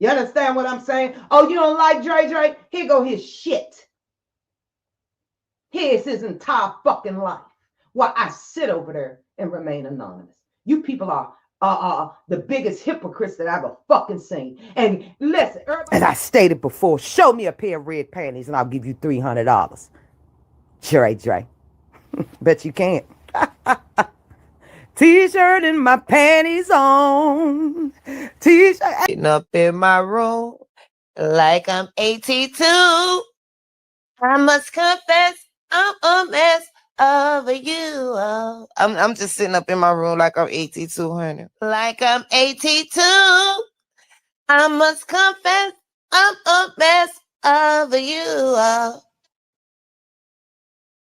You understand what I'm saying? Oh, you don't like Dre? Here go his shit. Here's his entire fucking life while I sit over there and remain anonymous. You people are the biggest hypocrites that I've ever fucking seen. And listen, as I stated before, show me a pair of red panties and I'll give you $300. Dre. Bet you can't. T-shirt and my panties on. T-shirt. Sitting up in my room like I'm 82. I must confess I'm a mess over you. I'm just sitting up in my room like I'm 82, honey. Like I'm 82. I must confess I'm a mess over you.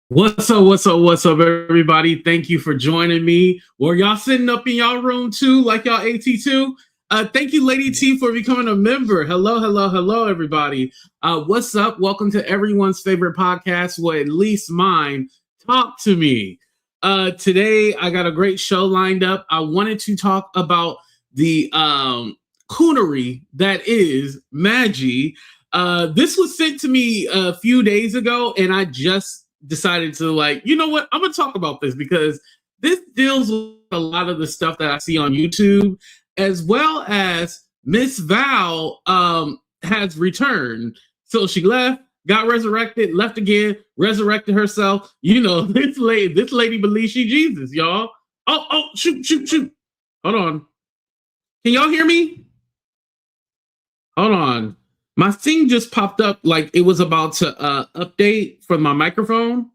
What's up, everybody? Thank you for joining me. Were y'all sitting up in y'all room too, like y'all 82? Thank you, Lady T, for becoming a member. Hello, everybody. What's up? Welcome to everyone's favorite podcast, well, at least mine, Talk to Me. Today, I got a great show lined up. I wanted to talk about the coonery that is Madgie. This was sent to me a few days ago, and I just decided to, like, you know what? I'm going to talk about this because this deals with a lot of the stuff that I see on YouTube, as well as Miss Val has returned. So she left, got resurrected, left again, resurrected herself. You know, this lady believes she Jesus, y'all. Oh, shoot. Hold on. Can y'all hear me? Hold on. My thing just popped up like it was about to update from my microphone.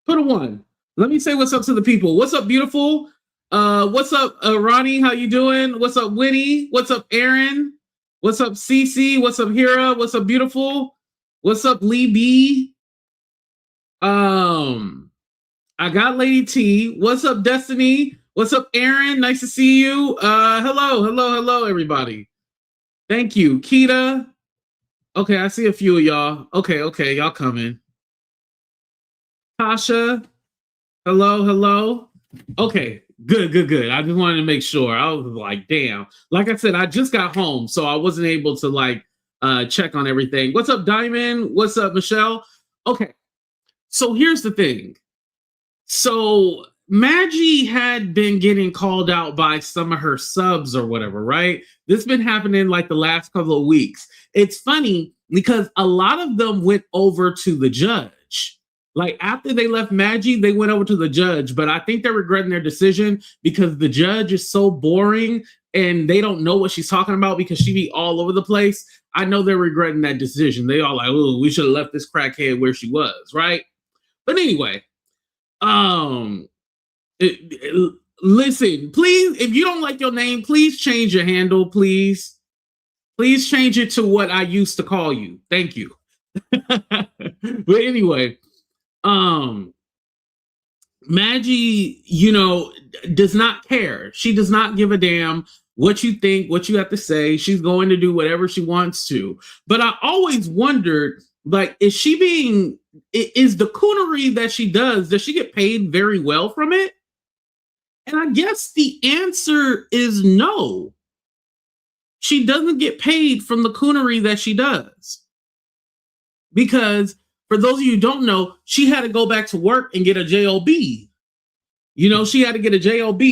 Put a 1. Let me say what's up to the people. What's up, beautiful? What's up, Ronnie? How you doing? What's up, Winnie? What's up, Aaron? What's up, Cece? What's up, Hira? What's up, beautiful? What's up, Lee B? I got Lady T. What's up, Destiny? What's up, Aaron? Nice to see you. Hello, everybody. Thank you, Keita. Okay, I see a few of y'all. Okay, y'all coming. Tasha. Hello. Okay, good. I just wanted to make sure. I was like, damn. Like I said, I just got home, so I wasn't able to like check on everything. What's up, Diamond? What's up, Michelle? Okay, so here's the thing. So Madgie had been getting called out by some of her subs or whatever, right? This has been happening like the last couple of weeks. It's funny because a lot of them went over to the judge. Like after they left Madgie, they went over to the judge, but I think they're regretting their decision because the judge is so boring and they don't know what she's talking about because she be all over the place. I know they're regretting that decision. They all like, oh, we should have left this crackhead where she was, right? But anyway, listen, please, if you don't like your name, please change your handle, please. Please change it to what I used to call you. Thank you. But anyway, Madgie, you know, does not care. She does not give a damn what you think, what you have to say. She's going to do whatever she wants to. But I always wondered, like, is the coonery that she does she get paid very well from it? And I guess the answer is no. She doesn't get paid from the coonery that she does. Because for those of you who don't know, she had to go back to work and get a JOB. You know, she had to get a JOB.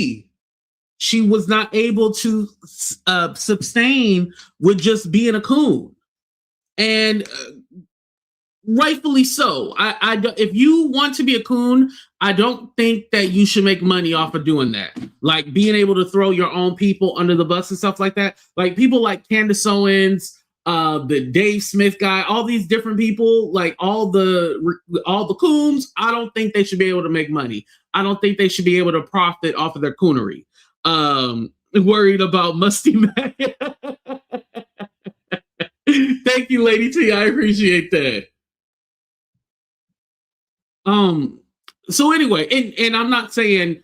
She was not able to sustain with just being a coon. And rightfully so. If you want to be a coon, I don't think that you should make money off of doing that. Like being able to throw your own people under the bus and stuff like that. Like people like Candace Owens, the Dave Smith guy, all these different people, like all the coons, I don't think they should be able to make money. I don't think they should be able to profit off of their coonery. Worried about Musty Man. Thank you, Lady T. I appreciate that. So anyway, and I'm not saying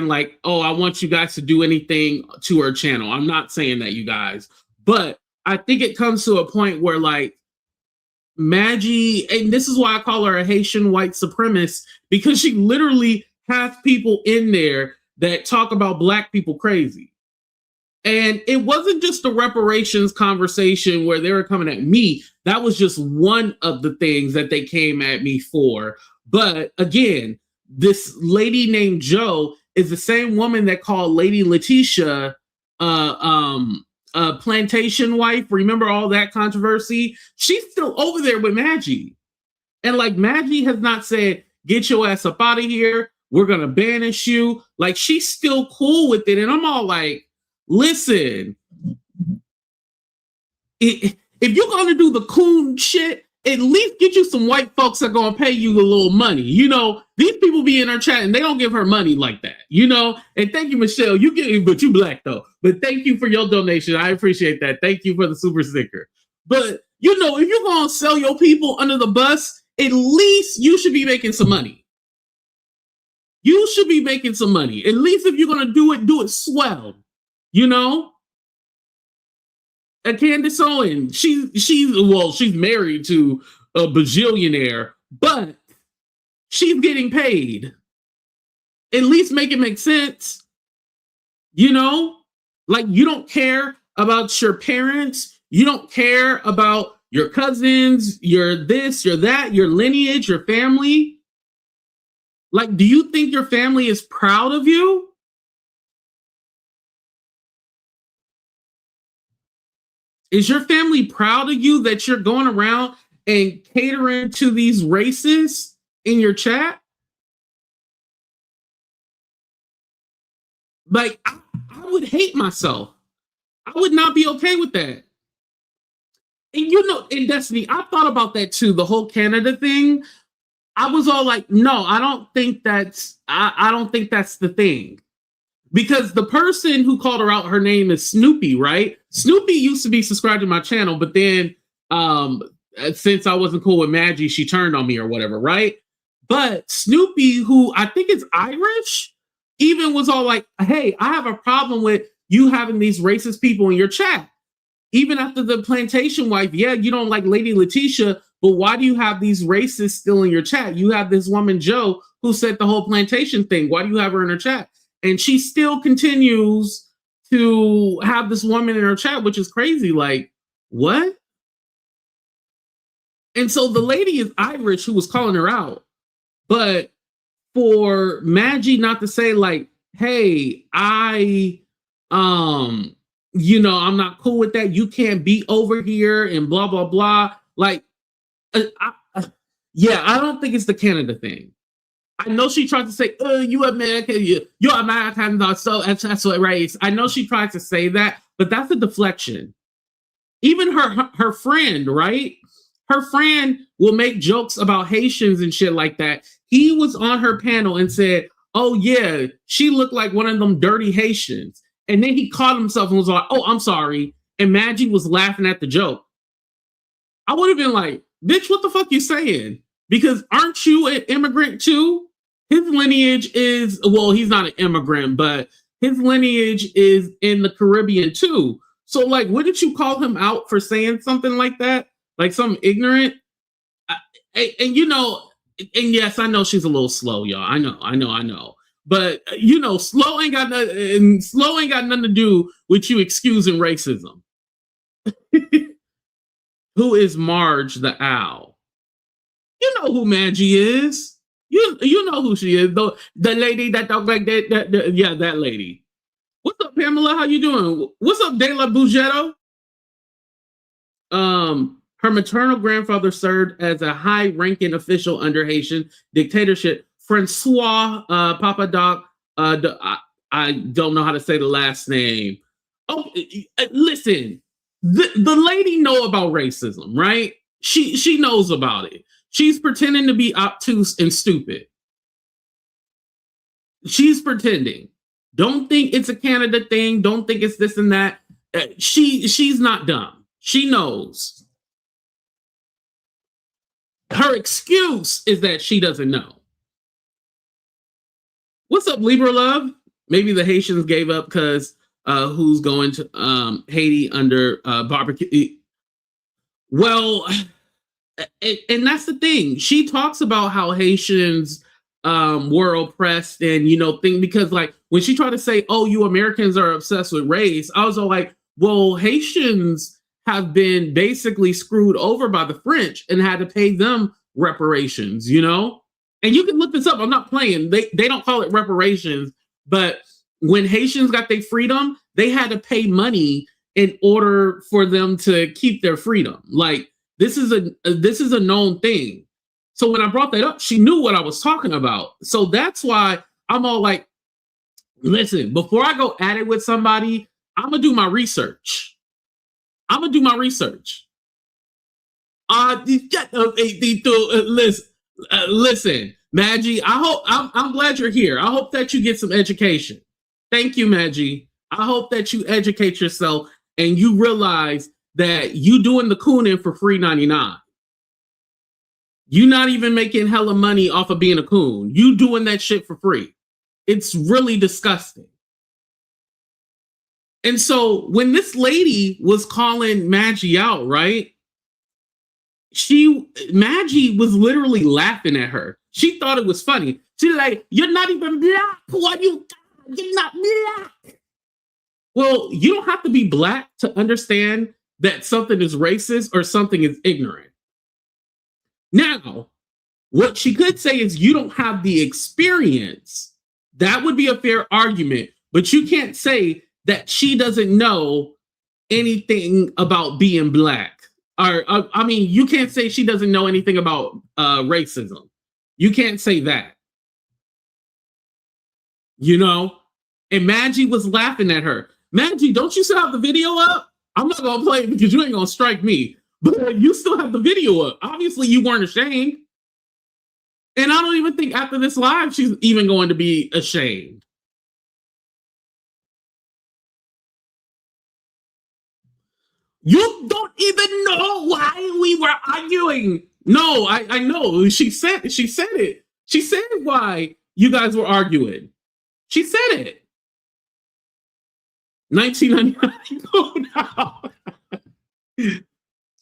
like, oh, I want you guys to do anything to her channel. I'm not saying that, you guys. But I think it comes to a point where like Madgie, and this is why I call her a Haitian white supremacist, because she literally has people in there that talk about black people crazy. And it wasn't just a reparations conversation where they were coming at me. That was just one of the things that they came at me for. But again, this lady named Joe is the same woman that called Lady Letitia plantation wife. Remember all that controversy? She's still over there with Madgie. And like Madgie has not said, get your ass up out of here. We're going to banish you. Like she's still cool with it. And I'm all like, listen, if you're going to do the coon shit, at least get you some white folks that are going to pay you a little money. You know, these people be in her chat and they don't give her money like that, you know? And thank you, Michelle. You get, but you black though. But thank you for your donation. I appreciate that. Thank you for the super sticker. But, you know, if you're going to sell your people under the bus, at least you should be making some money. You should be making some money. At least if you're going to do it swell. You know, and Candace Owen, she's married to a bajillionaire, but she's getting paid. At least make it make sense. You know, like you don't care about your parents. You don't care about your cousins, your this, your that, your lineage, your family. Like, do you think your family is proud of you? Is your family proud of you that you're going around and catering to these racists in your chat? Like, I would hate myself. I would not be okay with that. And you know, in Destiny, I thought about that too, the whole Canada thing. I was all like, no, I don't think that's the thing. Because the person who called her out, her name is Snoopy, right? Snoopy used to be subscribed to my channel, but then since I wasn't cool with Madgie, she turned on me or whatever, right? But Snoopy, who I think is Irish, even was all like, hey, I have a problem with you having these racist people in your chat. Even after the plantation wife, yeah, you don't like Lady Letitia, but why do you have these racists still in your chat? You have this woman, Joe, who said the whole plantation thing. Why do you have her in her chat? And she still continues to have this woman in her chat, which is crazy. Like, what? And so the lady is Irish who was calling her out. But for Madgie not to say like, hey, I'm not cool with that. You can't be over here and blah, blah, blah. Like, I don't think it's the Canada thing. I know she tried to say, you American, you're American, so that's what race. I know she tried to say that, but that's a deflection. Even her friend, right? Her friend will make jokes about Haitians and shit like that. He was on her panel and said, oh yeah, she looked like one of them dirty Haitians. And then he caught himself and was like, oh, I'm sorry. And Madgie was laughing at the joke. I would have been like, bitch, what the fuck you saying? Because aren't you an immigrant too? His lineage is, well, he's not an immigrant, but his lineage is in the Caribbean too. So like, wouldn't you call him out for saying something like that? Like some ignorant? And you know, and yes, I know she's a little slow, y'all. I know. But you know, slow ain't got nothing to do with you excusing racism. Who is Marge the Owl? You know who Madgie is. You know who she is. The lady that talk like that. Yeah, that lady. What's up, Pamela? How you doing? What's up, De La Bugetto? Her maternal grandfather served as a high-ranking official under Haitian dictatorship. Francois Papadoc. I don't know how to say the last name. Oh, listen. The lady know about racism, right? She knows about it. She's pretending to be obtuse and stupid. She's pretending. Don't think it's a Canada thing. Don't think it's this and that. She's not dumb. She knows. Her excuse is that she doesn't know. What's up, Libra Love? Maybe the Haitians gave up because who's going to Haiti under barbecue? Well, and that's the thing. She talks about how Haitians were oppressed and, you know, because like when she tried to say, oh, you Americans are obsessed with race, I was all like, well, Haitians have been basically screwed over by the French and had to pay them reparations, you know? And you can look this up. I'm not playing. They don't call it reparations, but when Haitians got their freedom, they had to pay money in order for them to keep their freedom. Like this is a known thing. So when I brought that up, she knew what I was talking about. So that's why I'm all like, listen, before I go at it with somebody, I'm gonna do my research. Listen, Madgie, I'm glad you're here. I hope that you get some education. Thank you, Madgie. I hope that you educate yourself and you realize that you doing the cooning for free 99. You not even making hella money off of being a coon. You doing that shit for free. It's really disgusting. And so when this lady was calling Madgie out, right? Madgie was literally laughing at her. She thought it was funny. She's like, you're not even black. What you're not black. Well, you don't have to be black to understand that something is racist or something is ignorant. Now, what she could say is you don't have the experience. That would be a fair argument, but you can't say that she doesn't know anything about being black. Or, I mean, you can't say she doesn't know anything about racism. You can't say that. You know? And Madgie was laughing at her. Madgie, don't you still have the video up? I'm not going to play it because you ain't going to strike me. But you still have the video up. Obviously, you weren't ashamed. And I don't even think after this live, she's even going to be ashamed. You don't even know why we were arguing. No, I know. She said it. She said why you guys were arguing. She said it. 1999. Go now.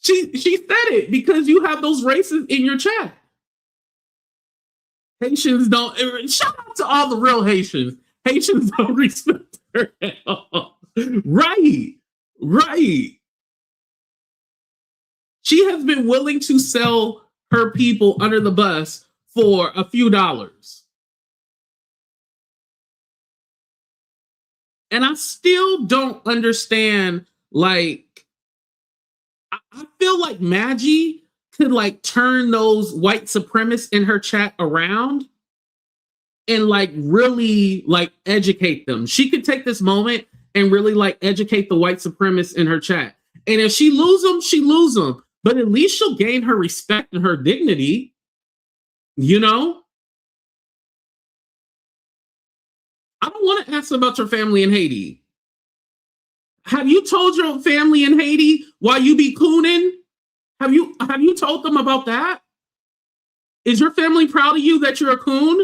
She said it because you have those races in your chat. Haitians don't. Shout out to all the real Haitians. Haitians don't respect her at all. Right. She has been willing to sell her people under the bus for a few dollars. And I still don't understand, like, I feel like Madgie could like turn those white supremacists in her chat around and like really like educate them. She could take this moment and really like educate the white supremacists in her chat. And if she lose them, she lose them. But at least she'll gain her respect and her dignity, you know? I don't want to ask about your family in Haiti. Have you told your family in Haiti why you be cooning? Have you told them about that? Is your family proud of you that you're a coon?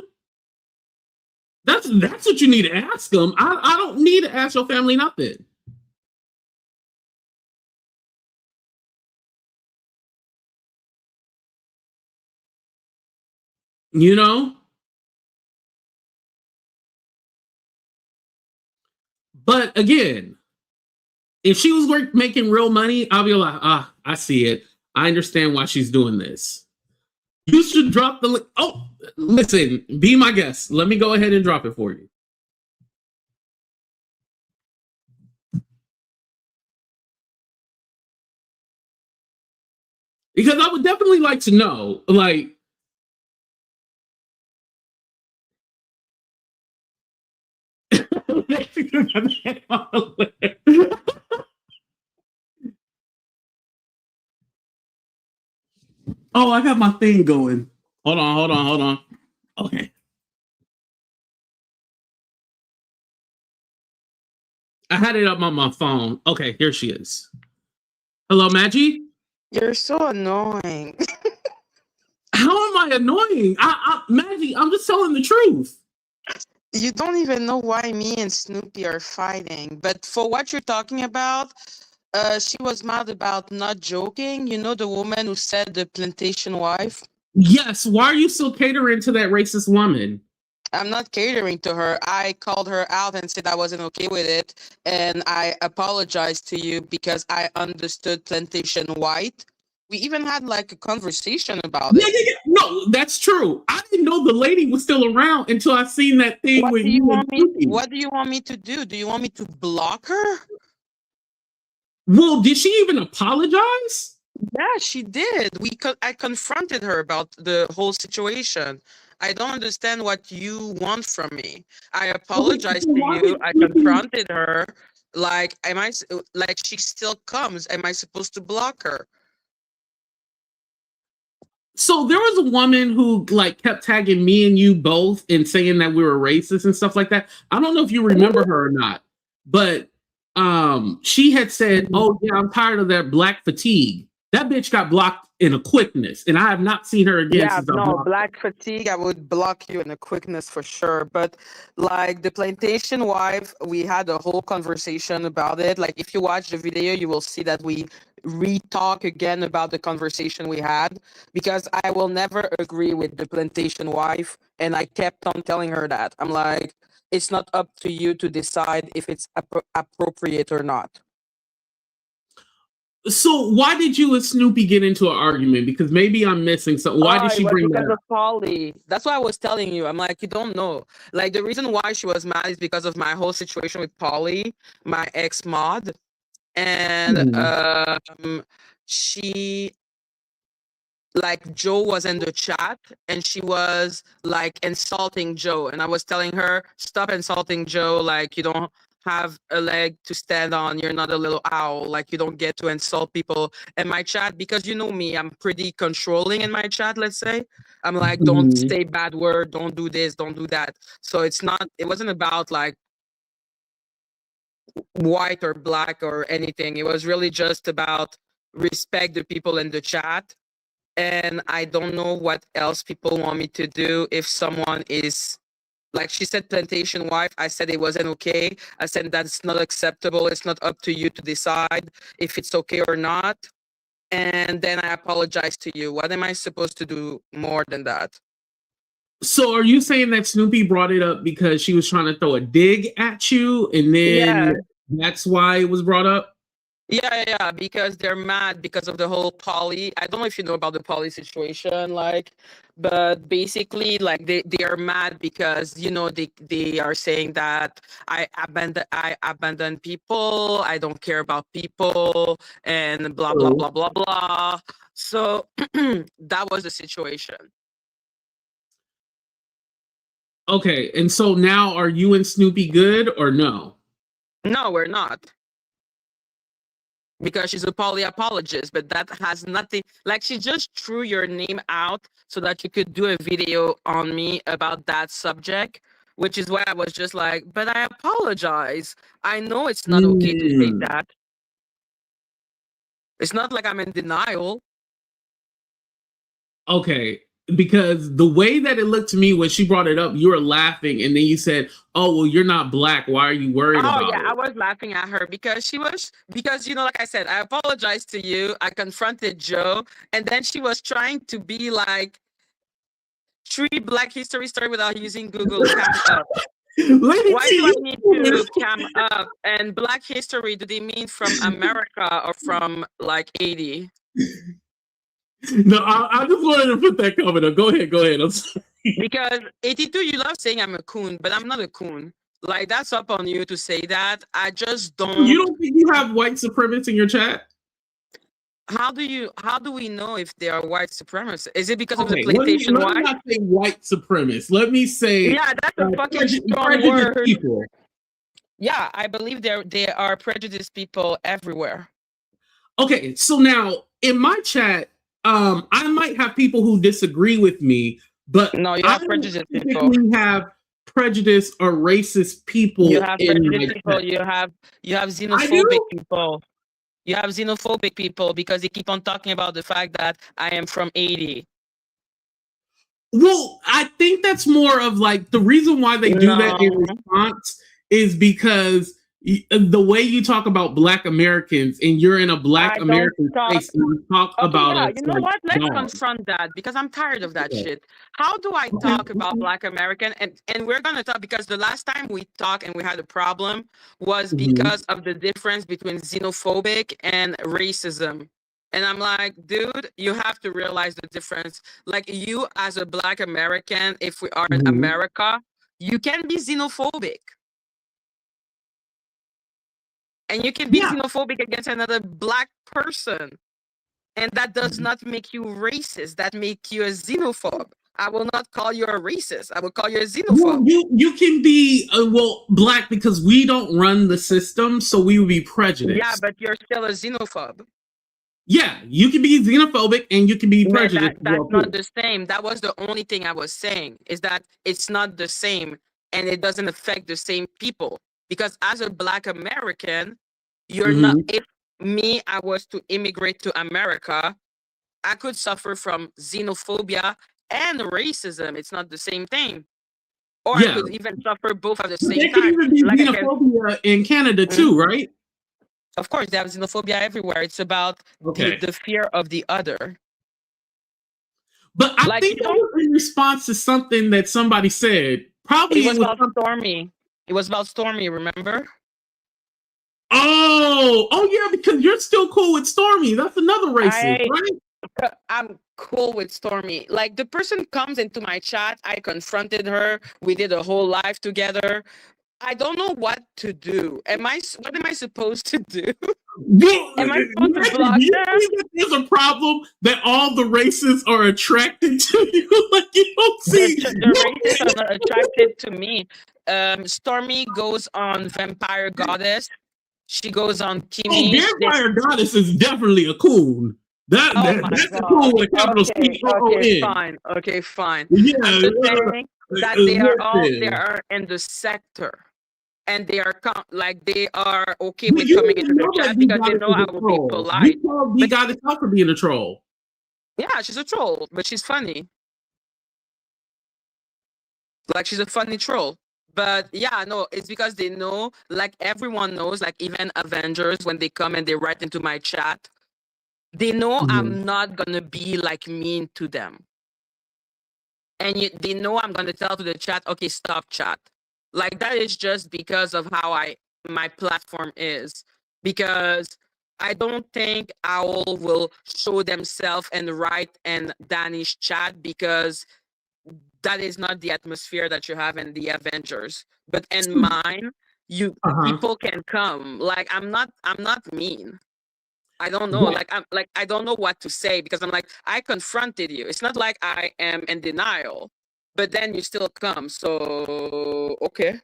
That's what you need to ask them. I don't need to ask your family nothing. You know? But again, if she was making real money, I'll be like, I see it. I understand why she's doing this. You should drop the link. Oh, listen, be my guest. Let me go ahead and drop it for you. Because I would definitely like to know, like, oh, I got my thing going. Hold on. Okay. I had it up on my phone. Okay, here she is. Hello, Madgie? You're so annoying. How am I annoying? Madgie, I'm just telling the truth. You don't even know why me and Snoopy are fighting. But for what you're talking about, she was mad about not joking. You know the woman who said the plantation wife? Yes. Why are you still catering to that racist woman? I'm not catering to her. I called her out and said I wasn't okay with it, and I apologized to you because I understood Plantation White. We even had like a conversation about Yeah, it. yeah, yeah. No, that's true. I didn't know the lady was still around until I seen that thing What with do you you and want me? Snoopy. What do you want me to do? Do you want me to block her? Well, did she even apologize? Yeah, she did. I confronted her about the whole situation. I don't understand what you want from me. I Okay, apologized so to why you. did I Snoopy? confronted her. Like, like she still comes? Am I supposed to block her? So there was a woman who like kept tagging me and you both and saying that we were racist and stuff like that. I don't know if you remember her or not, but she had said, "Oh yeah, I'm tired of that black fatigue." That bitch got blocked in a quickness, and I have not seen her again Yeah, since I no, blocked her. black fatigue, I would block you in a quickness for sure. But like the plantation wife, we had a whole conversation about it. Like if you watch the video, you will see that we re-talk again about the conversation we had because I will never agree with the plantation wife. And I kept on telling her that. I'm like, it's not up to you to decide if it's appropriate or not. So why did you and Snoopy get into an argument? Because maybe I'm missing something. Why Oh, did it she was bring because that of up? Polly. That's why I was telling you. I'm like, you don't know. Like the reason why she was mad is because of my whole situation with Polly, my ex mod, and Hmm. she like Joe was in the chat and she was like insulting Joe, and I was telling her, stop insulting Joe. Like you don't have a leg to stand on. You're not a little owl. Like you don't get to insult people in my chat because you know me. I'm pretty controlling in my chat. Let's say I'm like, don't Hmm. say bad word. Don't do this. Don't do that. So it's not. It wasn't about like white or black or anything. It was really just about respect the people in the chat, and I don't know what else people want me to do if someone is like she said plantation wife. I said it wasn't okay. I said that's not acceptable. It's not up to you to decide if it's okay or not. And then I apologize to you. What am I supposed to do more than that? So are you saying that Snoopy brought it up because she was trying to throw a dig at you, and Yeah. then that's why it was brought up? Yeah, because they're mad because of the whole poly. I don't know if you know about the poly situation, like, but basically, like, they are mad because you know they are saying that I abandon people, I don't care about people, and blah blah Oh. blah blah blah. So that was the situation. Okay, and so now are you and Snoopy good or no? No, we're not. Because she's a poly apologist, but that has nothing, like she just threw your name out so that you could do a video on me about that subject, which is why I was just like, but I apologize. I know it's not okay to say Mm. that. It's not like I'm in denial. Okay, because the way that it looked to me when she brought it up, you were laughing, and then you said, "Oh, well, you're not black. Why are you worried Oh about yeah, I it?" was laughing at her because you know, like I said, I apologized to you. I confronted Joe, and then she was trying to be like three Black History story without using Google Cam Up. Let me Why see do I you need do to this. cam up? And Black history, do they mean from America or from like 80? No, I just wanted to put that comment up. Go ahead. I'm sorry. Because 82, you love saying I'm a coon, but I'm not a coon. Like, that's up on you to say that. I just You don't. don't think you have white supremacists in your chat? How do we know if they are white supremacists? Is it because of the Okay, let me plantation wife? not say white supremacists. Let me say Yeah, that's a fucking strong prejudiced word. people. Yeah, I believe they are prejudiced people everywhere. Okay, so now in my chat, I might have people who disagree with me, but No, you I have don't prejudiced people. typically have prejudice or racist people You have in my prejudiced people. chat. You have I xenophobic do? people. You have xenophobic people because they keep on talking about the fact that I am from 80. Well, I think that's more of like the reason why they do that in No. response is because the way you talk about Black Americans, and you're in a Black I don't American talk. space, and you talk Okay, about yeah, us you know like what? Let's dogs. confront that because I'm tired of that Okay. shit. How do I Okay. talk about Black American? And we're gonna talk because the last time we talked and we had a problem was because of the difference between xenophobic and racism. And I'm like, dude, you have to realize the difference. Like you as a Black American, if we are in America, you can be xenophobic. And you can be Yeah. xenophobic against another Black person. And that does not make you racist. That make you a xenophobe. I will not call you a racist. I will call you a Well, xenophobe. you can be Black because we don't run the system, so we would be prejudiced. Yeah, but you're still a xenophobe. Yeah, you can be xenophobic and you can be prejudiced. Yeah, that's not the same. That was the only thing I was saying, is that it's not the same and it doesn't affect the same people. Because as a Black American, you're not, if me, I was to immigrate to America, I could suffer from xenophobia and racism. It's not the same thing. Or I could even suffer both at the same There time. can even be Like xenophobia in Canada too, right? Of course, they have xenophobia everywhere. It's about the fear of the other. But I think that was in response to something that somebody said. Probably it was about Stormy. It was about Stormy, remember? Oh yeah, because you're still cool with Stormy. That's another racist, right? I'm cool with Stormy. Like the person comes into my chat, I confronted her. We did a whole live together. I don't know what to do. What am I supposed to do? Am I supposed to block them? There's a problem that all the racists are attracted to you. Like you don't see the racists are not attracted to me. Stormy goes on Vampire Goddess. She goes on Kimmy. Vampire Goddess is definitely a coon. That's a coon with a capital C-O-O-N. Fine. Okay, fine. Yeah, I'm just saying that they are in the sector. And they are okay with coming into the chat because they know I will be polite. We got to talk for being a troll. Yeah, she's a troll, but she's funny. Like she's a funny troll. But yeah, no, it's because they know, like everyone knows, like even Avengers, when they come and they write into my chat, they know I'm not gonna be like mean to them. And they know I'm gonna tell to the chat, okay, stop chat. Like that is just because of how my platform is. Because I don't think Owl will show themselves and write in Danish chat because that is not the atmosphere that you have in the Avengers. But in mine, people can come. Like I'm not mean. I don't know. I don't know what to say because I'm like, I confronted you. It's not like I am in denial, but then you still come. So okay.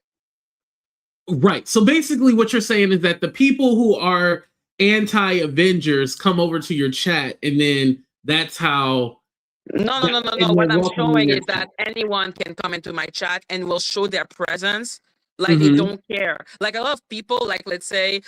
Right. So basically what you're saying is that the people who are anti-Avengers come over to your chat and then that's how No. What I'm showing is that anyone can come into my chat and will show their presence. Like they don't care. Like a lot of people, like let's say,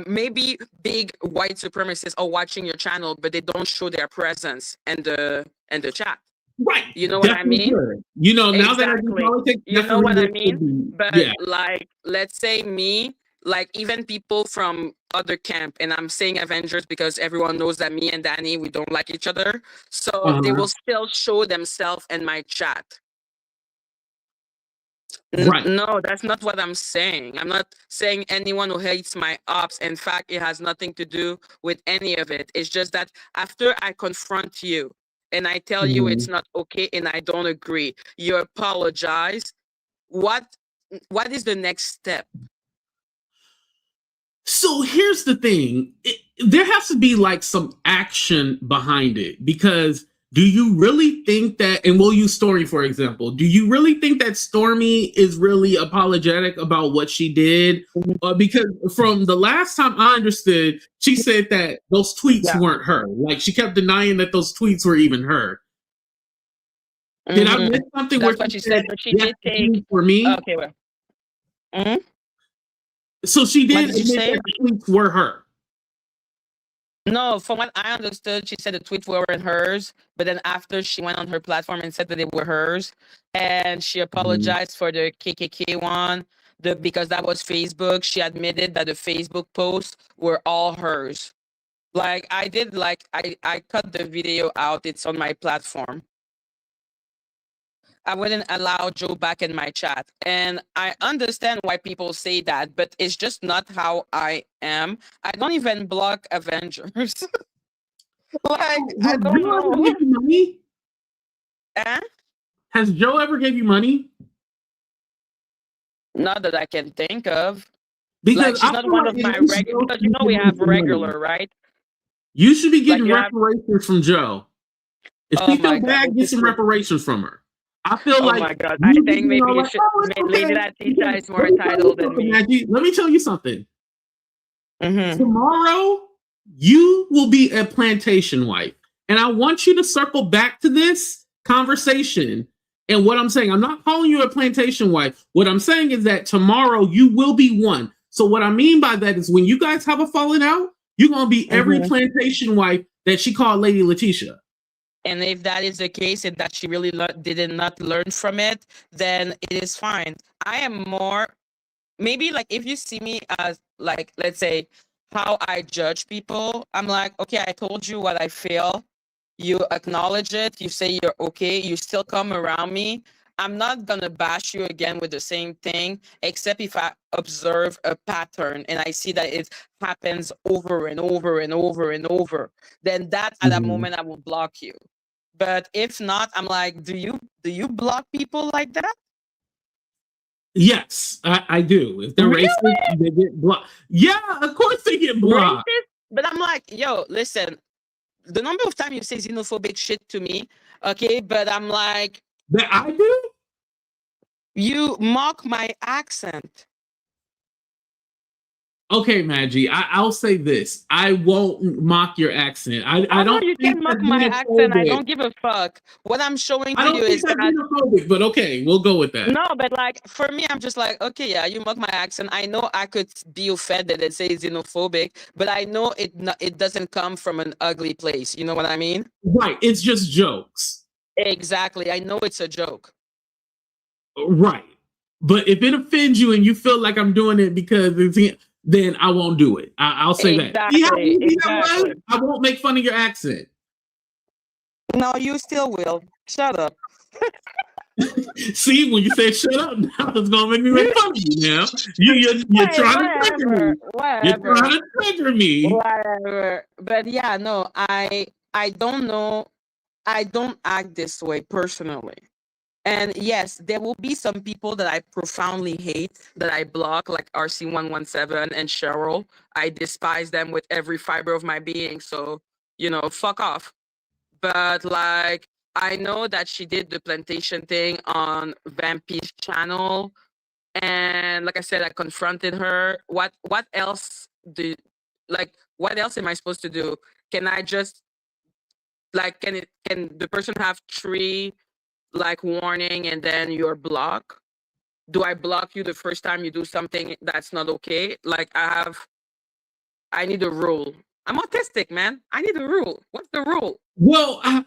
maybe big white supremacists are watching your channel, but they don't show their presence in the chat. Right. You know what I mean? You know, now that I do politics, you know what I mean? But like, let's say me, like even people from other camp, and I'm saying Avengers because everyone knows that me and Danny, we don't like each other. So they will still show themselves in my chat. Right. No, that's not what I'm saying. I'm not saying anyone who hates my ops. In fact, it has nothing to do with any of it. It's just that after I confront you and I tell you it's not okay and I don't agree, you apologize. What is the next step? So here's the thing. There has to be like some action behind it because do you really think that, and we'll use Stormy for example, do you really think that Stormy is really apologetic about what she did? Because from the last time I understood, she said that those tweets weren't her. Like she kept denying that those tweets were even her. Did I miss something? That's what she said, but she did take for me. Okay, well. So she did admit that the tweets were her. No, from what I understood, she said the tweets weren't hers, but then after she went on her platform and said that they were hers, and she apologized for the KKK one, because that was Facebook. She admitted that the Facebook posts were all hers. Like I did, like I cut the video out. It's on my platform. I wouldn't allow Joe back in my chat. And I understand why people say that, but it's just not how I am. I don't even block Avengers. Like, I don't know. Give you money? Has Joe ever gave you money? Not that I can think of. Because like, she's not one of my regular, because you know we have regular, right? You should be getting like reparations from Joe. If she feels bad, get some reparations from her. I feel like, oh my God, I think maybe you should. Lady Latisha is more entitled than me. Madgie, let me tell you something. Mm-hmm. Tomorrow, you will be a plantation wife. And I want you to circle back to this conversation. And what I'm saying, I'm not calling you a plantation wife. What I'm saying is that tomorrow you will be one. So what I mean by that is when you guys have a falling out, you're going to be every plantation wife that she called Lady Letitia. And if that is the case, and that she really did not learn from it, then it is fine. I am more, maybe like if you see me as like, let's say, how I judge people, I'm like, okay, I told you what I feel. You acknowledge it. You say you're okay. You still come around me. I'm not going to bash you again with the same thing, except if I observe a pattern and I see that it happens over and over and over and over. Then that at that moment, I will block you. But if not, I'm like, do you block people like that? Yes, I do. If they're racist, they get blocked. Yeah, of course they get blocked. Racist? But I'm like, yo, listen, the number of times you say xenophobic shit to me, okay, but I'm like, that I do? You mock my accent. Okay, Madgie, I'll say this. I won't mock your accent. I don't. You can mock my accent. I don't give a fuck. What I'm showing to you is that xenophobic, but okay, we'll go with that. No, but like for me, I'm just like, okay, yeah, you mock my accent. I know I could be offended and say xenophobic, but I know it doesn't come from an ugly place. You know what I mean? Right. It's just jokes. Exactly. I know it's a joke. Right. But if it offends you and you feel like I'm doing it because then I won't do it. I'll say that. Exactly. I won't make fun of your accent. No, you still will. Shut up. See, when you say shut up, now it's gonna make me make fun of you now. You're trying to trigger me. You're trying to trigger me. Whatever. But yeah, no, I don't know. I don't act this way personally. And yes, there will be some people that I profoundly hate that I block, like RC117 and Cheryl. I despise them with every fiber of my being. So, fuck off. But like, I know that she did the plantation thing on Vampy's channel. And like I said, I confronted her. What else what else am I supposed to do? Can I just can the person have 3 warning and then you're blocked? Do I block you the first time you do something that's not okay? I need a rule. I'm autistic, man. I need a rule. What's the rule? Well, I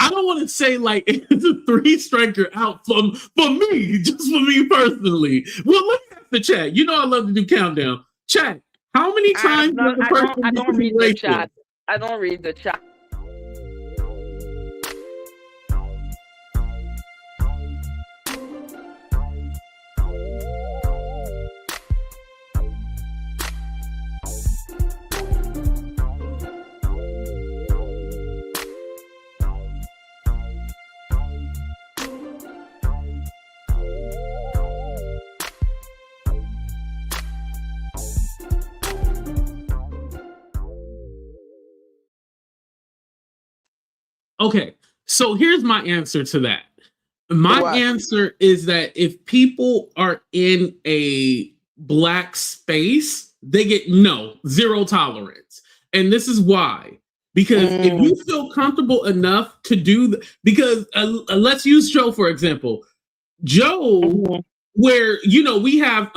don't want to say it's a 3-striker out for me, just for me personally. Well, look at the chat. I love to do countdown. Chat, how many times I don't read the chat. I don't read the chat. Okay, so here's my answer to that. My answer is that if people are in a Black space, they get 0 tolerance. And this is why. Because if you feel comfortable enough to do because let's use Joe, for example. Joe, where, we have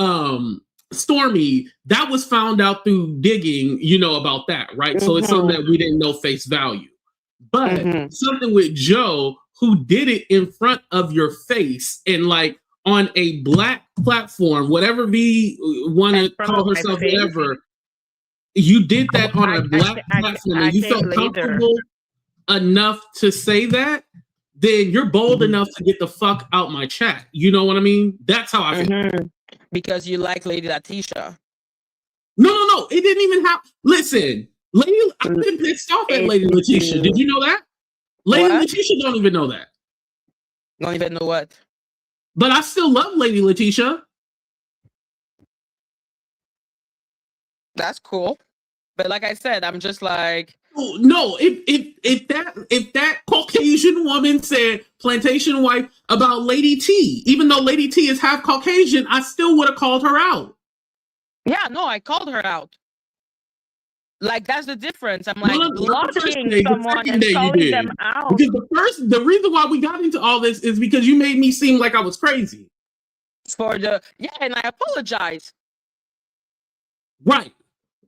Stormy, that was found out through digging, about that, right? So it's something that we didn't know face value. But something with Joe, who did it in front of your face and on a Black platform, whatever V want to call herself, whatever. You did that on a black platform, and you felt comfortable enough to say that, then you're bold enough to get the fuck out my chat. You know what I mean? That's how I feel. Because you like Lady Letitia. No. It didn't even have. Listen, I've been pissed off at Lady Letitia. Did you know that? Lady Letitia don't even know that. Don't even know what? But I still love Lady Letitia. That's cool. But like I said, I'm just like, no. If that Caucasian woman said plantation wife about Lady T, even though Lady T is half Caucasian, I still would have called her out. Yeah, no, I called her out. Like, that's the difference. I'm like, blocking someone and calling them out. Because the reason why we got into all this is because you made me seem like I was crazy. And I apologize. Right.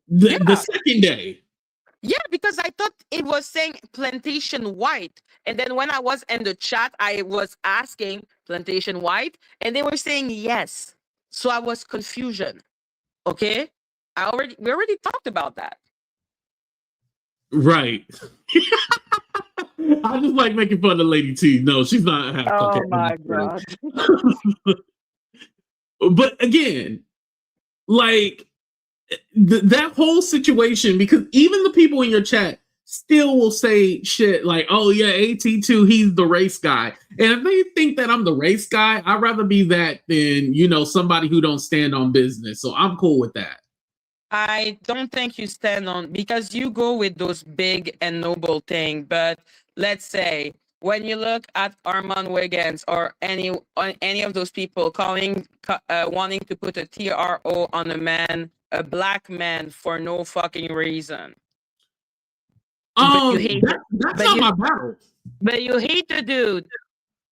The second day. Yeah, because I thought it was saying plantation white. And then when I was in the chat, I was asking plantation white, and they were saying yes. So I was confusion. Okay? We already talked about that. Right. I just like making fun of Lady T. No, she's not half Caucasian. My God. But again, like, that whole situation, because even the people in your chat still will say shit like, oh yeah, AT2, he's the race guy. And if they think that I'm the race guy, I'd rather be that than, somebody who don't stand on business. So I'm cool with that. I don't think you stand on, because you go with those big and noble things. But let's say when you look at Armand Wiggins or any of those people wanting to put a TRO on a black man for no fucking reason. That's not my battle. But you hate the dude.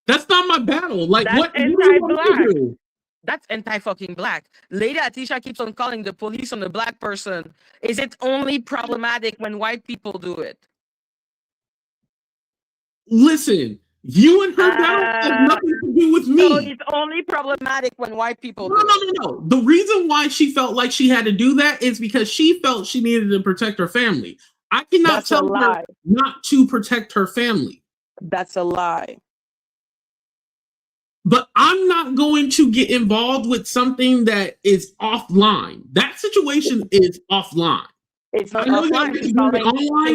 That's not my battle. Like, that's what do you want to do? That's anti-fucking black. Lady Atisha keeps on calling the police on the black person. Is it only problematic when white people do it? Listen, you and her battle has nothing to do with me. So it's only problematic when white people do it. No. The reason why she felt like she had to do that is because she felt she needed to protect her family. I cannot tell her not to protect her family. That's a lie. But I'm not going to get involved with something that is offline. That situation is offline. It's not offline. She's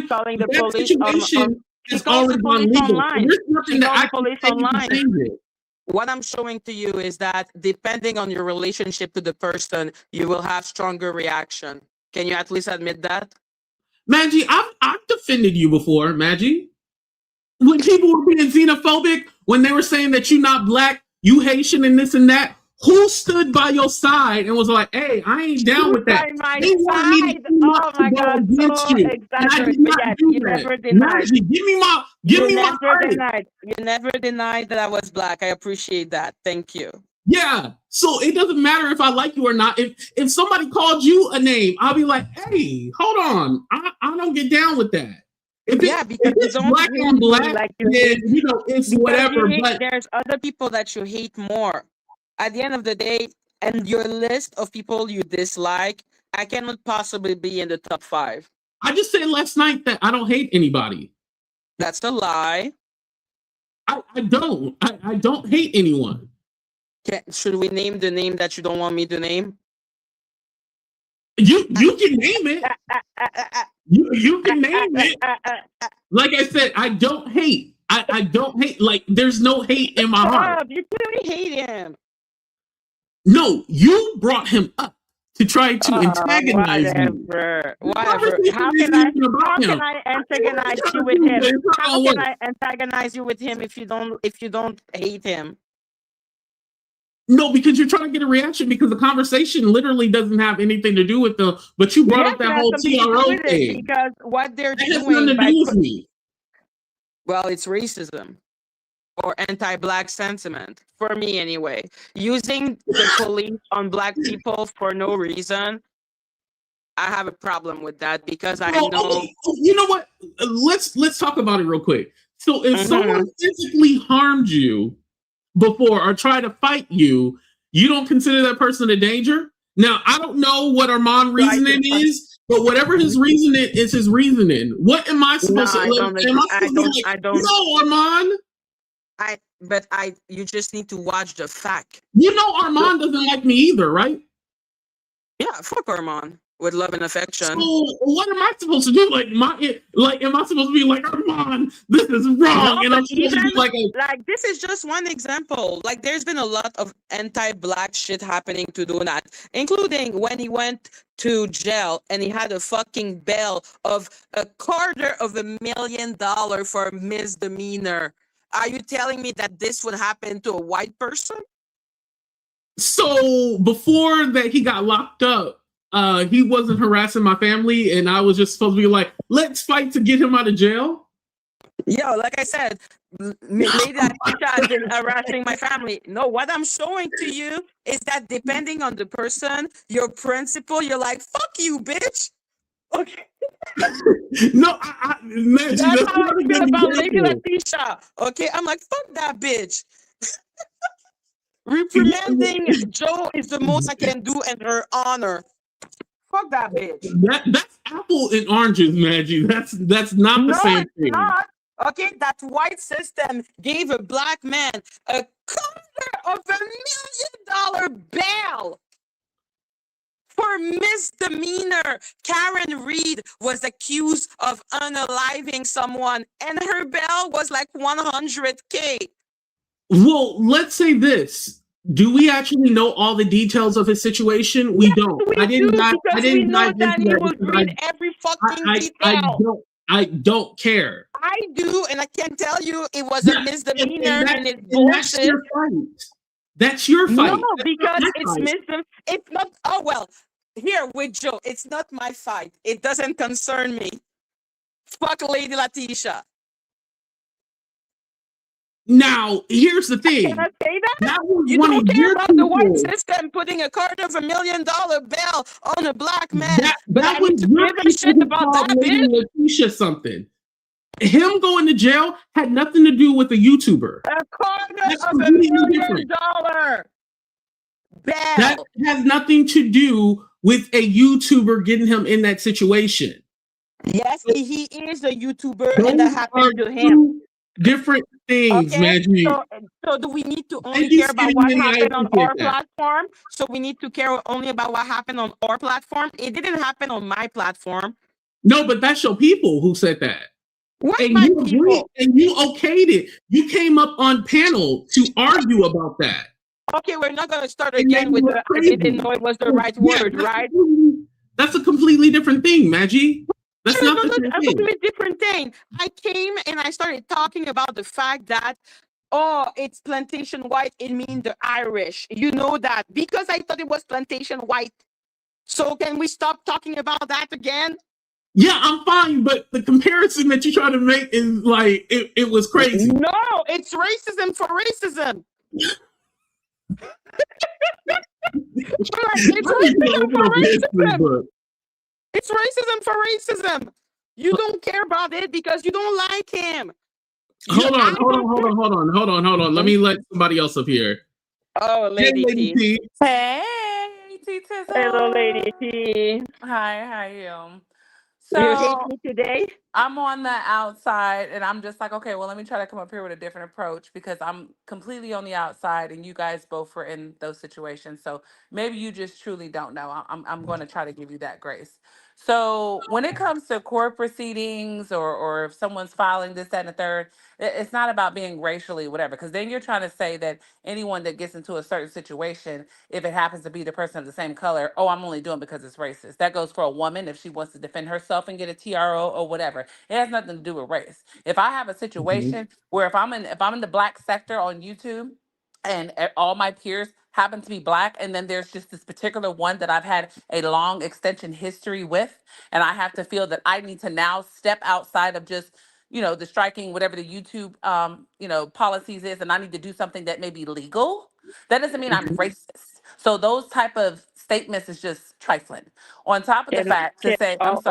calling the police situation is already online. There's nothing that I can change it. What I'm showing to you is that depending on your relationship to the person, you will have stronger reaction. Can you at least admit that? Madgie, I've defended you before, Madgie. When people were being xenophobic, when they were saying that you're not black, you Haitian and this and that, who stood by your side and was like, hey, I ain't down with that? They wanted me to go against you. And I did not do that. Madgie, give me my credit. You never denied that I was black. I appreciate that. Thank you. Yeah. So it doesn't matter if I like you or not. If somebody called you a name, I'll be like, hey, hold on. I don't get down with that. Because it's black on black, like then, it's whatever. But there's other people that you hate more. At the end of the day, and your list of people you dislike, I cannot possibly be in the top 5. I just said last night that I don't hate anybody. That's a lie. I don't. I don't hate anyone. Should we name the name that you don't want me to name? You can name it. You can name it. Like I said, I don't hate. I don't hate. Like, there's no hate in my heart. You clearly hate him. No, you brought him up to try to antagonize me. Whatever. How can I antagonize you with him? How can I antagonize you with him if you don't hate him? No, because you're trying to get a reaction because the conversation literally doesn't have anything to do with but you brought up that whole TRO thing. Because what they're doing has nothing to do with me. Well, it's racism or anti-black sentiment for me anyway. Using the police on black people for no reason, I have a problem with that because I know. Okay. You know what? Let's talk about it real quick. So if someone physically harmed you before or try to fight you, you don't consider that person a danger? Now, I don't know what Armand reasoning is, but whatever his reasoning is his reasoning. What am I supposed to? No, Armand. You just need to watch the fact. You know, Armand doesn't like me either, right? Yeah, fuck Armand with love and affection. So what am I supposed to do? Am I supposed to be like, Armand, this is wrong? No, and I'm supposed to be like this is just one example. Like, there's been a lot of anti-black shit happening to do that, including when he went to jail and he had a fucking bail of $250,000 for a misdemeanor. Are you telling me that this would happen to a white person? So before that he got locked up, he wasn't harassing my family, and I was just supposed to be like, let's fight to get him out of jail? Yo, like I said, Lady Latisha has been harassing my family. No, what I'm showing to you is that depending on the person, your principle, you're like, fuck you, bitch. Okay. No, Madgie, that's how I feel about Lady Latisha. Okay, I'm like, fuck that bitch. Reprimanding Joe is the most I can do in her honor. Fuck that bitch. That's apple and oranges, Madgie. That's not the same thing. Not. Okay, that white system gave a black man $250,000 bail for misdemeanor. Karen Reed was accused of unaliving someone, and her bail was like $100K. Well, let's say this. Do we actually know all the details of his situation? We don't. I didn't dive into that. He will read every fucking detail. I don't care. I do, and I can tell you it was a misdemeanor and it's bullshit. That's your fight. That's your fight. No, because it's misdemeanor. It's not. Oh well. Here with Joe, it's not my fight. It doesn't concern me. Fuck Lady Latisha. Now, here's the thing. Can I say that? You don't care about the white system putting $250,000 bail on a black man. But I need to give a shit about that bitch. Latisha something. Him going to jail had nothing to do with a YouTuber. $250,000 bail. That has nothing to do with a YouTuber getting him in that situation. Yes, he is a YouTuber, and that happened to him. Different things, Madgie. So do we need to only care about what happened on our platform? So we need to care only about what happened on our platform? It didn't happen on my platform. No, but that's your people who said that. What my people? And you okayed it. You came up on panel to argue about that. Okay, we're not going to start again with the I didn't know it was the right word, right? That's a completely different thing, Madgie. That's not the same thing. A completely different thing. I came and I started talking about the fact that, it's plantation white. It means the Irish. You know that because I thought it was plantation white. So can we stop talking about that again? Yeah, I'm fine, but the comparison that you're trying to make is like, it was crazy. No, it's racism for racism. It's racism for racism. You don't care about it because you don't like him. Hold on. Let me let somebody else up here. Oh, Lady T. Hey, T. Hello, Lady T. Hi, how are you? So, you hate me today? I'm on the outside and I'm just like, okay, well, let me try to come up here with a different approach because I'm completely on the outside and you guys both were in those situations. So maybe you just truly don't know. I'm going to try to give you that grace. So when it comes to court proceedings or if someone's filing this, that, and the third, it's not about being racially whatever, because then you're trying to say that anyone that gets into a certain situation, if it happens to be the person of the same color, oh, I'm only doing it because it's racist. That goes for a woman if she wants to defend herself and get a TRO or whatever. It has nothing to do with race. If I have a situation where if I'm in the black sector on YouTube and all my peers happen to be black, and then there's just this particular one that I've had a long extension history with, and I have to feel that I need to now step outside of just, the striking whatever the YouTube, policies is, and I need to do something that may be legal, that doesn't mean I'm racist. So those type of statements is just trifling. On top of the fact to say, I'm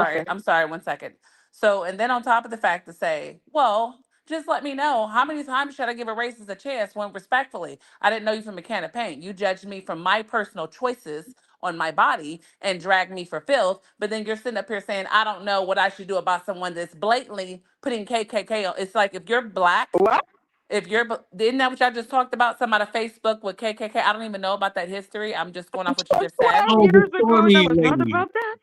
sorry, 1 second. So, and then on top of the fact to say, well, just let me know. How many times should I give a racist a chance when respectfully? I didn't know you from a can of paint. You judged me from my personal choices on my body and dragged me for filth. But then you're sitting up here saying, I don't know what I should do about someone that's blatantly putting KKK on. It's like if you're black, What? if you're, isn't that what y'all just talked about? Some out of Facebook with KKK. I don't even know about that history. I'm just going off what you just said. 12 Oh, the years ago, Stormy never thought lady. about that.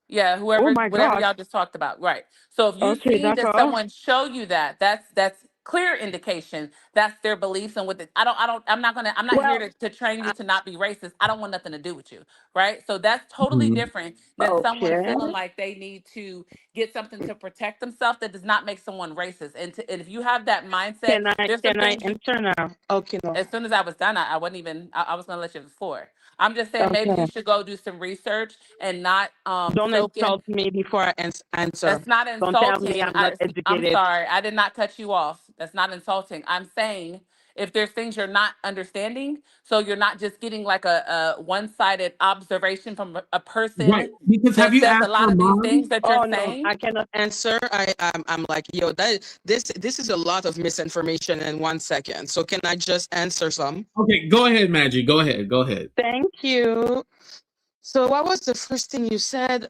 Yeah, Oh whoever, my whatever gosh. y'all just talked about, right? So if you Okay, see that d'accord. someone show you that, that's clear indication that's their beliefs and with it. I'm not here Well, to train you I- to not be racist. I don't want nothing to do with you, right? So that's totally Mhm. different than someone okay. feeling like they need to get something to protect themselves. That does not make someone racist. And if you have that mindset, there's some Can I things you, answer now? Okay, no. as soon as I was done, I wasn't even, I was gonna let you have the floor. I'm just saying maybe Okay. you should go do some research and not Don't soak in. insult me before I answer. That's not Don't tell me insulting. I'm not I'm educated. sorry. I did not cut you off. That's not insulting. I'm saying if there's things you're not understanding, so you're not just getting like a one-sided observation from a Right. person Because have that you says a asked lot her of these mom? things that you're Oh no, saying. I cannot answer. I'm like, yo, this is a lot of misinformation in 1 second. So can I just answer some? Okay, go ahead, Madgie. Go ahead. Go ahead. Thank you. So what was the first thing you said?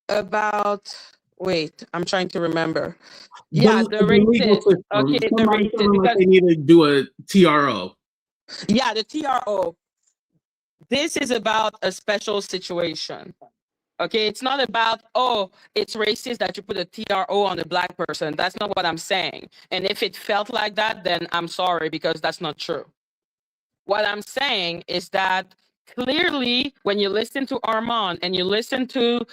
About, wait, I'm trying to remember. Yeah, the The legal racist. system. Okay, the Somebody racist. feeling like Because they need to do a TRO. yeah, the TRO. This is about a special situation. Okay, it's not about, oh, it's racist that you put a TRO on a black person. That's not what I'm saying. And if it felt like that, then I'm sorry, because that's not true. What I'm saying is that clearly, when you listen to Armand and you listen to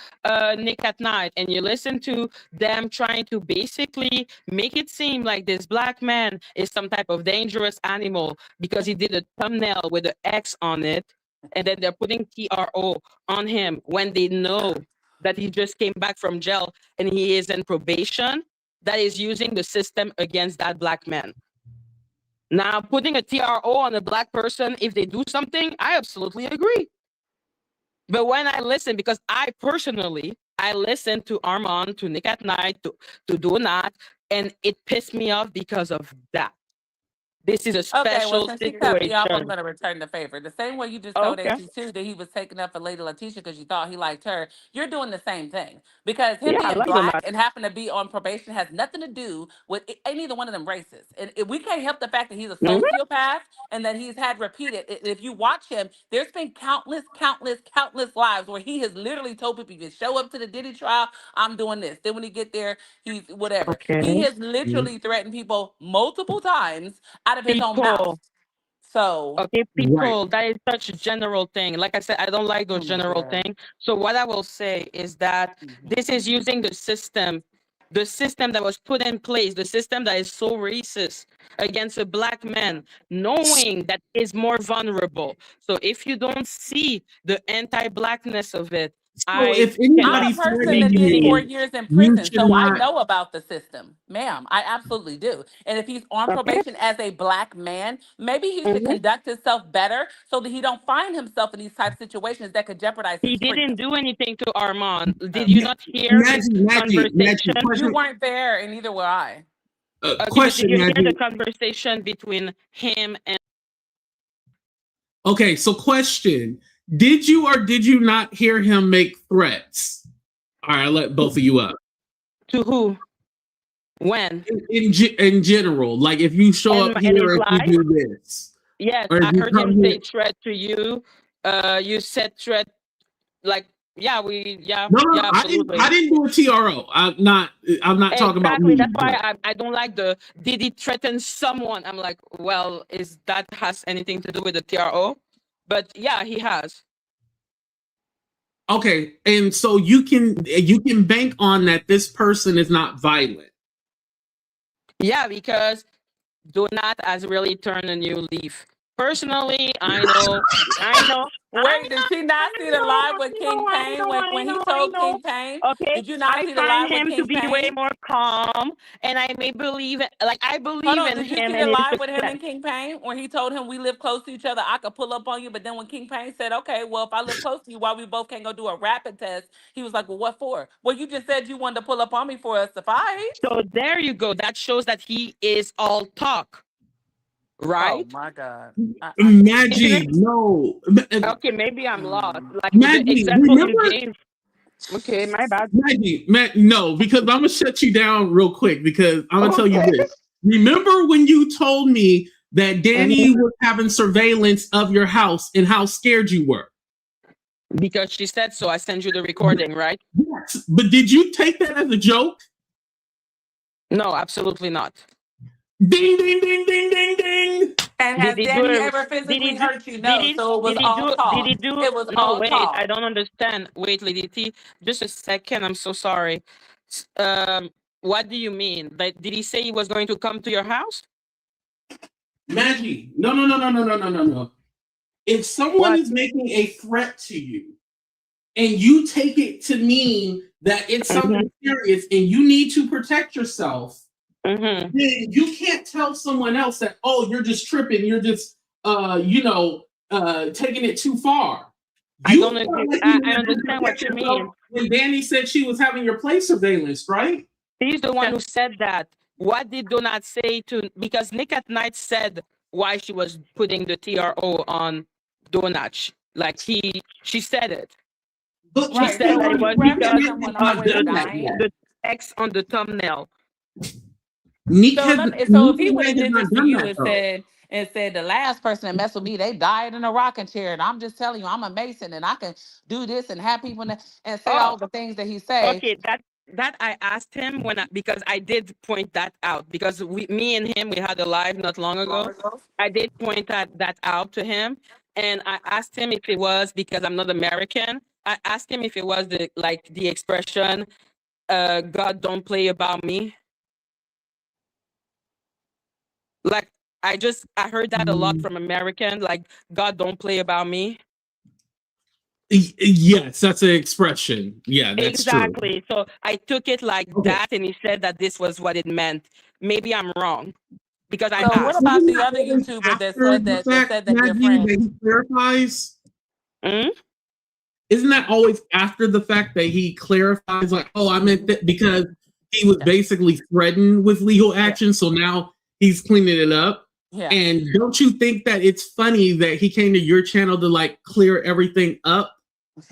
Nick at Night and you listen to them trying to basically make it seem like this black man is some type of dangerous animal because he did a thumbnail with an X on it, and then they're putting TRO on him when they know that he just came back from jail and he is in probation, that is using the system against that black man. Now, putting a TRO on a black person, if they do something, I absolutely agree. But when I listen, because I listen to Armand, to Nick at Night, to Donat, and it pissed me off because of that. This is a Okay, well, special since he cut me off, I'm situation. going to return the favor. The same way you just told Okay. AT2 that he was taking up for Lady Letitia because you thought he liked her, you're doing the same thing. Because him Yeah, I being like black Donat. and happen to be on probation has nothing to do with, ain't either one of them racist. And we can't help the fact that he's a sociopath and that he's had repeated. If you watch him, there's been countless lives where he has literally told people, you show up to the Diddy trial, I'm doing this. Then when he get there, he's whatever. Okay. He has literally threatened people multiple times out of his own mouth. People. So, Okay, Right. people, that is such a general thing. Like I said, I don't like those general things. So what I will say is that this is using the system that was put in place, the system that is so racist against a black man, knowing that is more vulnerable. So if you don't see the anti-blackness of it, So if I'm anybody a person threatening that did 4 you, years in you prison, should so I not. know about the system, ma'am. I absolutely do. And if he's on Okay. probation as a black man, maybe he should conduct himself better so that he don't find himself in these type of situations that could jeopardize He his didn't freedom. do anything to Armand. Did you not hear his Maggie, conversation? You question, weren't there, and neither were I. Okay, but did question, you hear the Maggie. conversation between him and Okay, so question: did you or did you not hear him make threats? All right, I'll let both of you up. to who? When? In general, like if you show up And here, his if you life? do this, Yes, or if I you heard come him say here. threat to you. You said threat, like, yeah, No, absolutely. I didn't do a TRO. I'm not talking about Exactly. me. That's why I don't like the did he threaten someone? I'm like, well, is that has anything to do with the TRO? But yeah, he has. Okay, and so you can bank on that this person is not violent. Yeah, because Donat has really turned a new leaf. Personally, I know. Wait, did she not see the live with King Pain when he told King Pain? Okay, Did you not I see the find live with him to King be way Pain? more calm, and I believe Hold on, in did you him see the and his live with him success. and King Pain where he told him we live close to each other, I could pull up on you, but then when King Pain said, okay, well, if I live close to you, why we both can't go do a rapid test? He was like, well, what for? Well, you just said you wanted to pull up on me for us to fight. So there you go. That shows that he is all talk, Oh right? my God. I Isn't Madgie, it? no. Okay, maybe I'm lost. Like the Madgie, example you remember? gave. Okay, my bad. Maggie, no, because I'm gonna shut you down real quick because I'm gonna tell you Okay. this. Remember when you told me that Danny Mhm. was having surveillance of your house and how scared you were? Because she said so. I sent you the recording, right? Yes, but did you take that as a joke? No, absolutely not. Ding, ding, ding, ding, ding, ding. And Did has he do Danny it? ever Did he physically do? hurt you? Did No. he? So it was Did he all do? Did he talk. do? It was No, all wait. I talk. don't understand. Wait, Lady T. Just a second. I'm so sorry. What do you mean? Like, did he say he was going to come to your house? Maggie, no, no, no, no, no, no, no, no, no. If someone What? is making a threat to you and you take it to mean that it's Mm-hmm. something serious and you need to protect yourself, Mm-hmm. then you can't tell someone else that, oh, you're just tripping, you're just taking it too far. I You don't felt agree. like you I had to understand what protect you yourself mean. when Danny said she was having your place surveillance, right? He's the one who said that. What did Donut say to? Because Nick at Night said why she was putting the TRO on Donut. Like she said it. But She Right. said So that were it you was because referencing when Nick I of was has the not done that dying? yet. the text on the thumbnail. Nick So has let me, so Nick if he would have has did not this to done you that though. and said the last person that messed with me, they died in a rocking chair, and I'm just telling you, I'm a Mason and I can do this and have people and say Oh, all the things that he say. okay. That I asked him because I did point that out because me and him, we had a live not long ago. I did point that out to him, and I asked him if it was because I'm not American. I asked him if it was the expression, "God don't play about me." Like I heard that a lot from American, like God don't play about me. Yes, that's an expression. Yeah, that's true. Exactly. So I took it like Okay. that, and he said that this was what it meant. Maybe I'm wrong because I So what asked. about Isn't the that other always YouTuber that after said the that fact, said that your Maggie, friend? that he clarifies? Mm? Isn't that always after the fact that he clarifies, like, oh, I meant that because he was Yeah. basically threatened with legal Yeah. action, so now he's cleaning it up? Yeah. And don't you think that it's funny that he came to your channel to like clear everything up?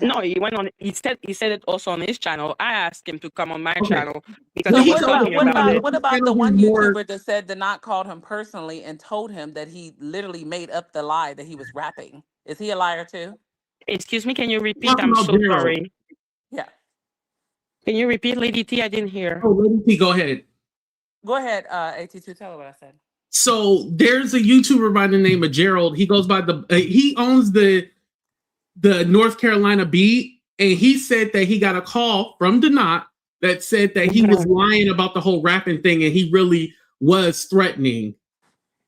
No, he went on. He said it also on his channel. I asked him to come on my Okay. channel because No, So he he was what told about us talking what about about it. what his about the channel one is more. YouTuber that said Denat called him personally and told him that he literally made up the lie that he was rapping? Is he a liar too? Excuse me, can you repeat? Talking I'm about so Gerald. sorry. Yeah. Can you repeat, Lady T? I didn't hear. Oh, Lady P, go ahead. Go ahead, AT2, tell her what I said. So there's a YouTuber by the name of Gerald. He goes by he owns the North Carolina Beat, and he said that he got a call from Donat that said that he was lying about the whole rapping thing, and he really was threatening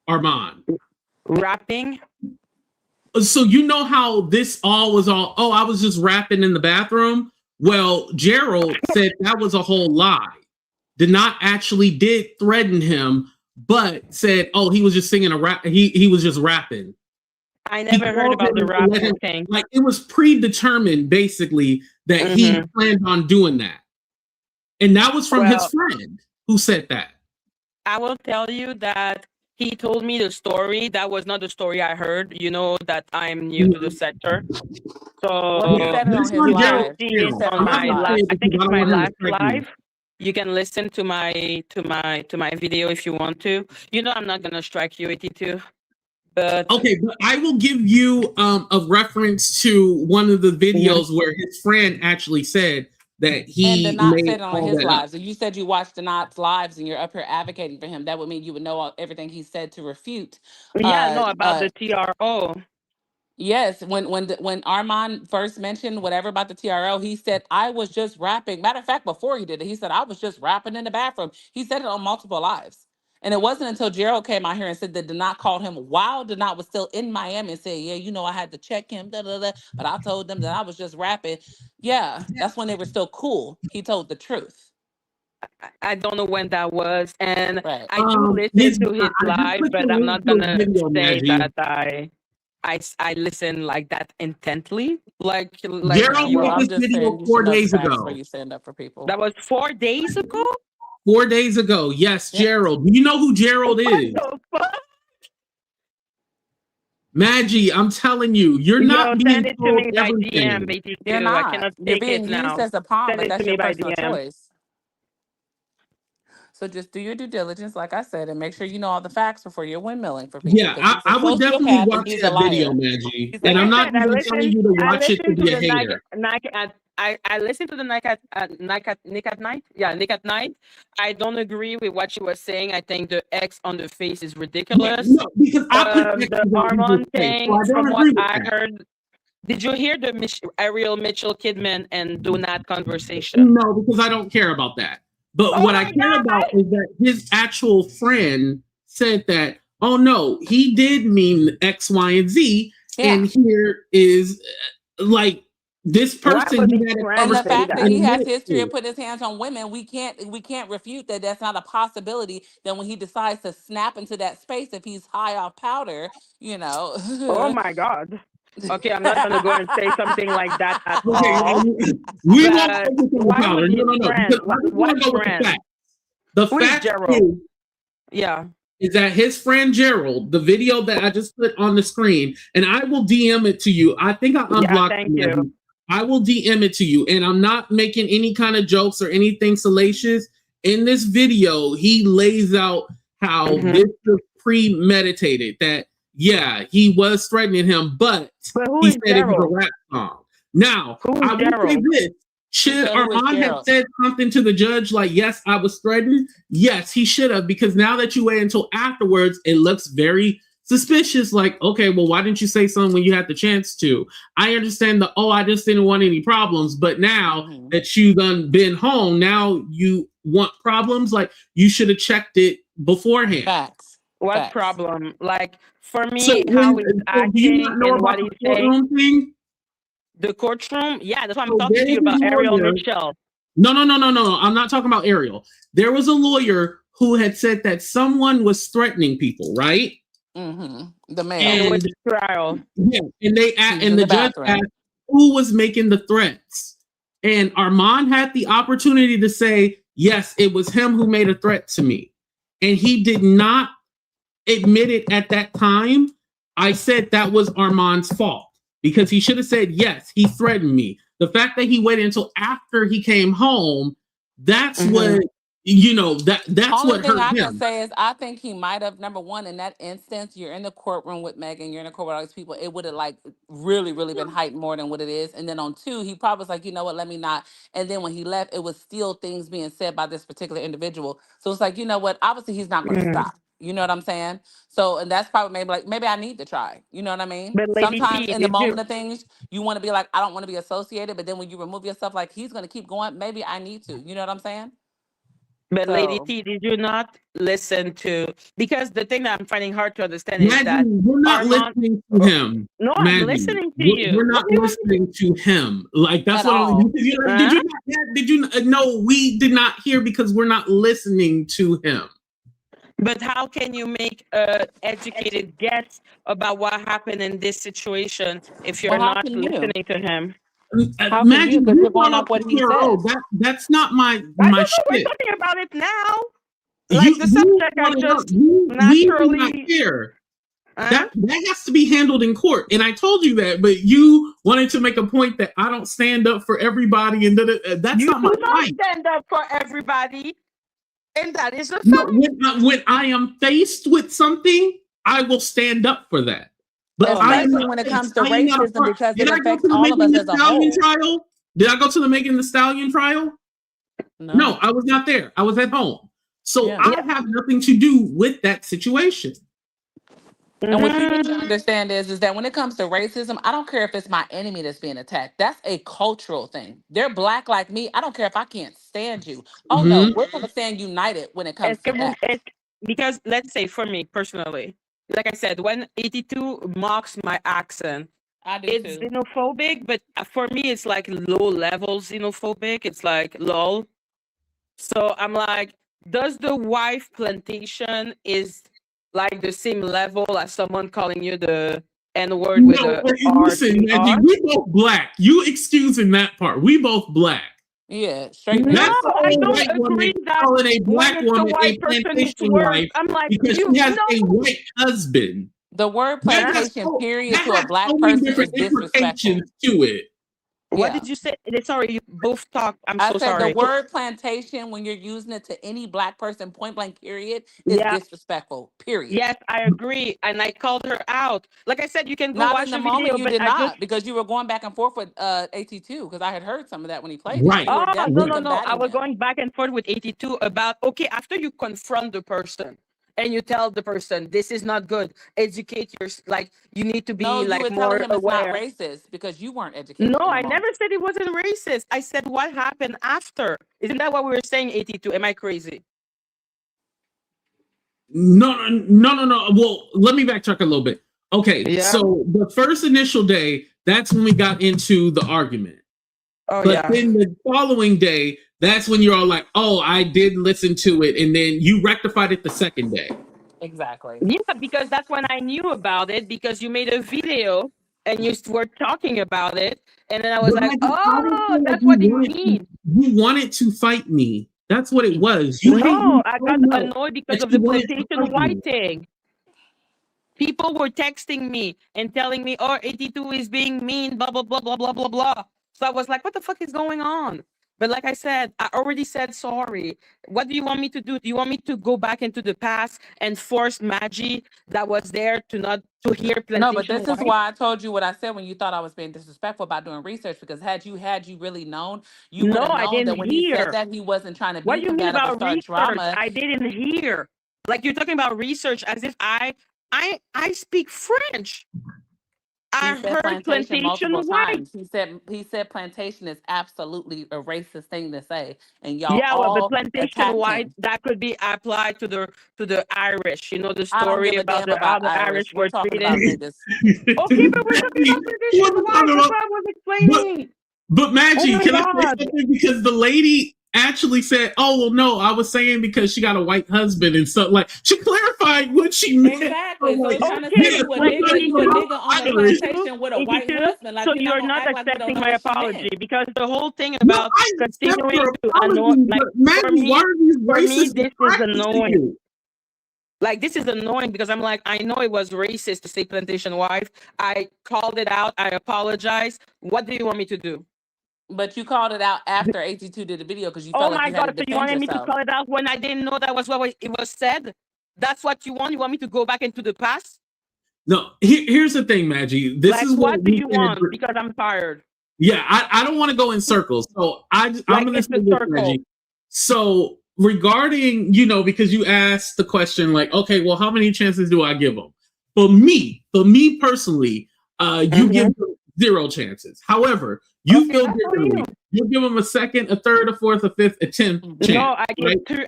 Armand. Rapping? So you know how this all was all, oh, I was just rapping in the bathroom? Well, Gerald said that was a whole lie. Donat actually did threaten him, but said, oh, he was just singing a rap. He was just rapping. I never heard about the rapping thing. Like it was predetermined, basically, that he planned on doing that, and that was from his friend who said that. I will tell you that he told me the story. That was not the story I heard. You know that I'm new to the sector, so Well, he said it on his live. see He it said it on on his my live. I think it's my last live. You can listen to my video if you want to. You know I'm not gonna strike you, 82. But okay, but I will give you a reference to one of the videos where his friend actually said that he and Denat made said it on all his that lives. up. And you said you watched Denat's lives and you're up here advocating for him. That would mean you would know everything he said to refute. no, about the TRO. Yes, when Armand first mentioned whatever about the TRO, he said I was just rapping. Matter of fact, before he did it, he said I was just rapping in the bathroom. He said it on multiple lives. And it wasn't until Gerald came out here and said that Denat called him while Denat was still in Miami and said, yeah, you know, I had to check him, da, da, da, but I told them that I was just rapping. Yeah, that's when they were still cool. He told the truth. I don't know when that was, and Right. I do listen to his live, put but the I'm link not to a gonna video, say Madgie. that I listen like that intently. Like Gerald you made Well, are. I'm this just video saying you 4 should know the days facts ago. before you stand up for people. That was 4 days ago. 4 days ago. Yes, Yeah. Gerald. Do you know who Gerald is? What the fuck? Madgie, I'm telling you, you're not Yo, being send it to told me by everything. DM, BT2. You're I not. cannot You're take being it used now. as a pawn, Send but it that's to your me by personal DM. choice. So just do your due diligence, like I said, and make sure you know all the facts before you're windmilling for people. Yeah, Because he's a I would definitely sociopath and watch he's a that video, liar. Madgie. He's a And I'm liar. not I even telling you to watch it to listened be to a the hater. I listened to the Nick at Night. Yeah, Nick at Night. I don't agree with what she was saying. I think the X on the face is Yeah, ridiculous. no, because I put The X's on hormone people's face, so thing, I don't from what agree with I that. heard, did you hear the Ariel Mitchell Kidman and Donat conversation? No, because I don't care about that. But Oh what I my care God! about is that his actual friend said that, oh no, he did mean X, Y, and Z. Yeah. And here is like this person would he his had a friend And the say fact conversation that that? he has with. history of putting his hands on women, we can't refute that. That's not a possibility. Then when he decides to snap into that space, if he's high off powder, you know. Oh my God. Okay, I'm not gonna go and say something like that at Okay, all. we won't But focus on the why powder. would No, his no, no. friend? Because I just What want to go with the friend? facts. The Who is fact Gerald? Yeah. is that his friend Gerald, the video that I just put on the screen, and I will DM it to you. I think I unblocked thank him. you. I will DM it to you, and I'm not making any kind of jokes or anything salacious. In this video, he lays out how this was premeditated. That yeah, he was threatening him, but who he is said it was Gerald? a rap song. Now, Who is I will say Gerald? this. Should So who is Armand have Gerald? said something to the judge like, yes, I was threatened? Yes, he should have, because now that you wait until afterwards, it looks very suspicious. Like, okay, well, why didn't you say something when you had the chance to? I understand the, oh, I just didn't want any problems. But now that you've been home, now you want problems? Like, you should have checked it beforehand. Facts. What Facts. problem? Like, for me, So, how he's do you not acting know and about what the he's saying. courtroom thing? The courtroom? Yeah, that's what I'm So talking to there you was about, a Ariel lawyer- Mitchell. No. I'm not talking about Ariel. There was a lawyer who had said that someone was threatening people, right? The male. And with the trial. Yeah, and they He was and in the the judge bathroom. asked who was making the threats, and Armand had the opportunity to say, yes, it was him who made a threat to me, and he did not admit it at that time. I said that was Armand's fault because he should have said, yes, he threatened me. The fact that he waited until after he came home, that's what, you know, that's Only what thing hurt I him. can say is I think he might have, number one, in that instance, you're in the courtroom with Megan, you're in the court with all these people, it would have like really been heightened more than what it is. And then on two, he probably was like, you know what, let me not. And then when he left, it was still things being said by this particular individual. So it's like, you know what, obviously he's not going to stop. You know what I'm saying? So, and that's probably maybe I need to try. You know what I mean? But Lady Sometimes T, in the did moment you- of things, you want to be like, I don't want to be associated. But then when you remove yourself, like he's going to keep going. Maybe I need to. You know what I'm saying? But Lady So- T, did you not listen to? Because the thing that I'm finding hard to understand is that Madgie, we're not Armand- listening to him. No, Madgie, I'm listening to we're- you. We're not What do you want me listening to him. Like that's At what all. I'm. Did you? No, we did not hear because we're not listening to him. But how can you make an educated guess about what happened in this situation if you're Well, how not can you? listening to him? How can Madgie, you? 'Cause you you're going brought off up what he PRO. says. That's not my I don't know, we're shit. talking about it now. Like the subject I brought it up. just We do naturally. not care. That has to be handled in court, and I told you that. But you wanted to make a point that I don't stand up for everybody, and that's You not my do not right. stand up for everybody, and that is a fact. No, when I am faced with something, I will stand up for that. But I am Especially not when it faced. comes to I am not a racism, part. because Did it I go affects to the all of Megan us Thee as a Stallion whole. trial? Did I go to the Megan Thee Stallion trial? No, I was not there. I was at home. So Yeah. I have nothing to do with that situation. And what you need to understand is that when it comes to racism, I don't care if it's my enemy that's being attacked. That's a cultural thing. They're black like me. I don't care if I can't stand you. Oh no, we're going to stand united when it comes Est-ce que to vous, that. because let's say for me personally, like I said, when 82 mocks my accent, I do it's too. xenophobic, but for me, it's like low level xenophobic. It's like lol. So I'm like, does the wife plantation is like the same level as someone calling you the N word with No, a listen, Maggie, R? we both black. You excusing that part. We both black. Yeah, straight No, That's niggas. the I old don't white agree woman that calling a when black it's a woman a white person, it's plantation worse. wife I'm like, because you she has a know. white husband. The word That has plantation, so, period, that to a has black so many person is different disrespectful. implications to it. What Yeah. did you say? Sorry, you both talked. I'm I so said the sorry. word plantation, when you're using it to any black person, point blank, period, is Yeah. disrespectful. Period. Yes, I agree. And I called her out. Like I said, you can go Not watch in the the moment video, you but did I just not, because you were going back and forth with AT2, because I had heard some of that when he played it. Right. You were oh definitely Right. no. I combating was him. going back and forth with 82 about okay, after you confront the person and you tell the person this is not good, educate your like you need to be No, you like were more telling him it's not aware. racist because you weren't No, educated in the I never moment. said it wasn't racist. I said what happened after. Isn't that what we were saying, 82? Am I crazy? No. Well, let me backtrack a little bit. Okay, Yeah. so the first initial day, that's when we got into the argument. Oh But yeah. then the following day, that's when you're all like, oh, I did listen to it. And then you rectified it the second day. Exactly. Yeah, because that's when I knew about it because you made a video and you were talking about it. And then I was But like, I didn't oh, feel like that's what you mean. you wanted to fight me. That's what it was. You hate No, me I so got much annoyed because that of you the wanted to plantation fight me. white thing. People were texting me and telling me, oh, 82 is being mean, blah, blah, blah, blah, blah, blah, blah. So I was like, what the fuck is going on? But like I said, I already said sorry. What do you want me to do? Do you want me to go back into the past and force Madgie that was there to not to hear No, but plantation this is white? why I told you what I said when you thought I was being disrespectful about doing research, because had you really known, you would No, have I known didn't that when he said hear. that, he wasn't trying to What be do you mean combative or about start research? drama. I didn't hear. Like you're talking about research as if I speak French. He I said heard plantation plantation multiple white. times. He said plantation is absolutely a racist thing to say, and y'all Yeah, well, the all plantation attacked white him. that could be applied to the Irish. You know the I don't story give a about damn the how about the Irish Irish. We're were talking treated. about niggas. Okay, but we're talking about He plantation wasn't white. talking That's about- what I was but, explaining. but Oh Maggie, my can I say God. something? Because the lady actually said, oh, well, no, I was saying because she got a white husband and stuff. Like, she clarified what she meant. Exactly. So Like, it's trying to Okay, say yeah, you a but nigga, you a 82, nigga on the 82, plantation with a white 82. husband. Like So you're not you're gonna not act like we don't accepting know my what she apology meant. because the whole thing no, about I accept continuing your to annoy, apology, like but Maggie, why are these for me, racist this is practices to annoying. you? Like this is annoying because I'm like, I know it was racist to say plantation wife. I called it out. I apologize. What do you want me to do? But you called it out after 82 did the video because you Oh felt like my you had to God! So you defend wanted me to yourself. call it out when I didn't know that was what it was said? That's what you want? You want me to go back into the past? No, here's the thing, Maggie. This Like is what do we you said. want? Because I'm tired. Yeah, I don't want to go in circles. So I'm Like going to it's say a this, circle. Maggie. So regarding, because you asked the question like, okay, well, how many chances do I give them? For me personally, you give them 0 chances. However, you Okay, feel that's on differently. You give them a second, a third, a fourth, a fifth, a 10th chance. No, I give right? two.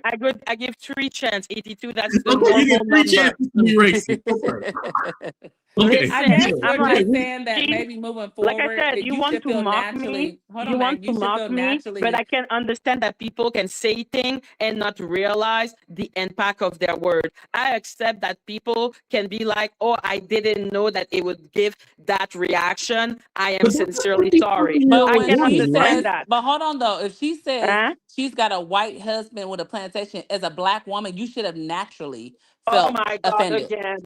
I give 3 chance. 82. That's the Okay, you get normal 3 number. chances to be racist. Okay. Listen, I guess I'm we're like, just saying that see, maybe moving like I forward, said, that you you want should to feel mock me. naturally. Hold You on, want Mag. to You should mock feel me, naturally. but I can understand that people can say things and not realize the impact of their word. I accept that people can be like, "Oh, I didn't know that it would give that reaction. I am But that's not sincerely what the sorry." But argument I when can she was, right? says, understand that. but hold on though, if she says Huh? she's got a white husband with a plantation as a black woman, you should have naturally Oh felt my God! offended. Again.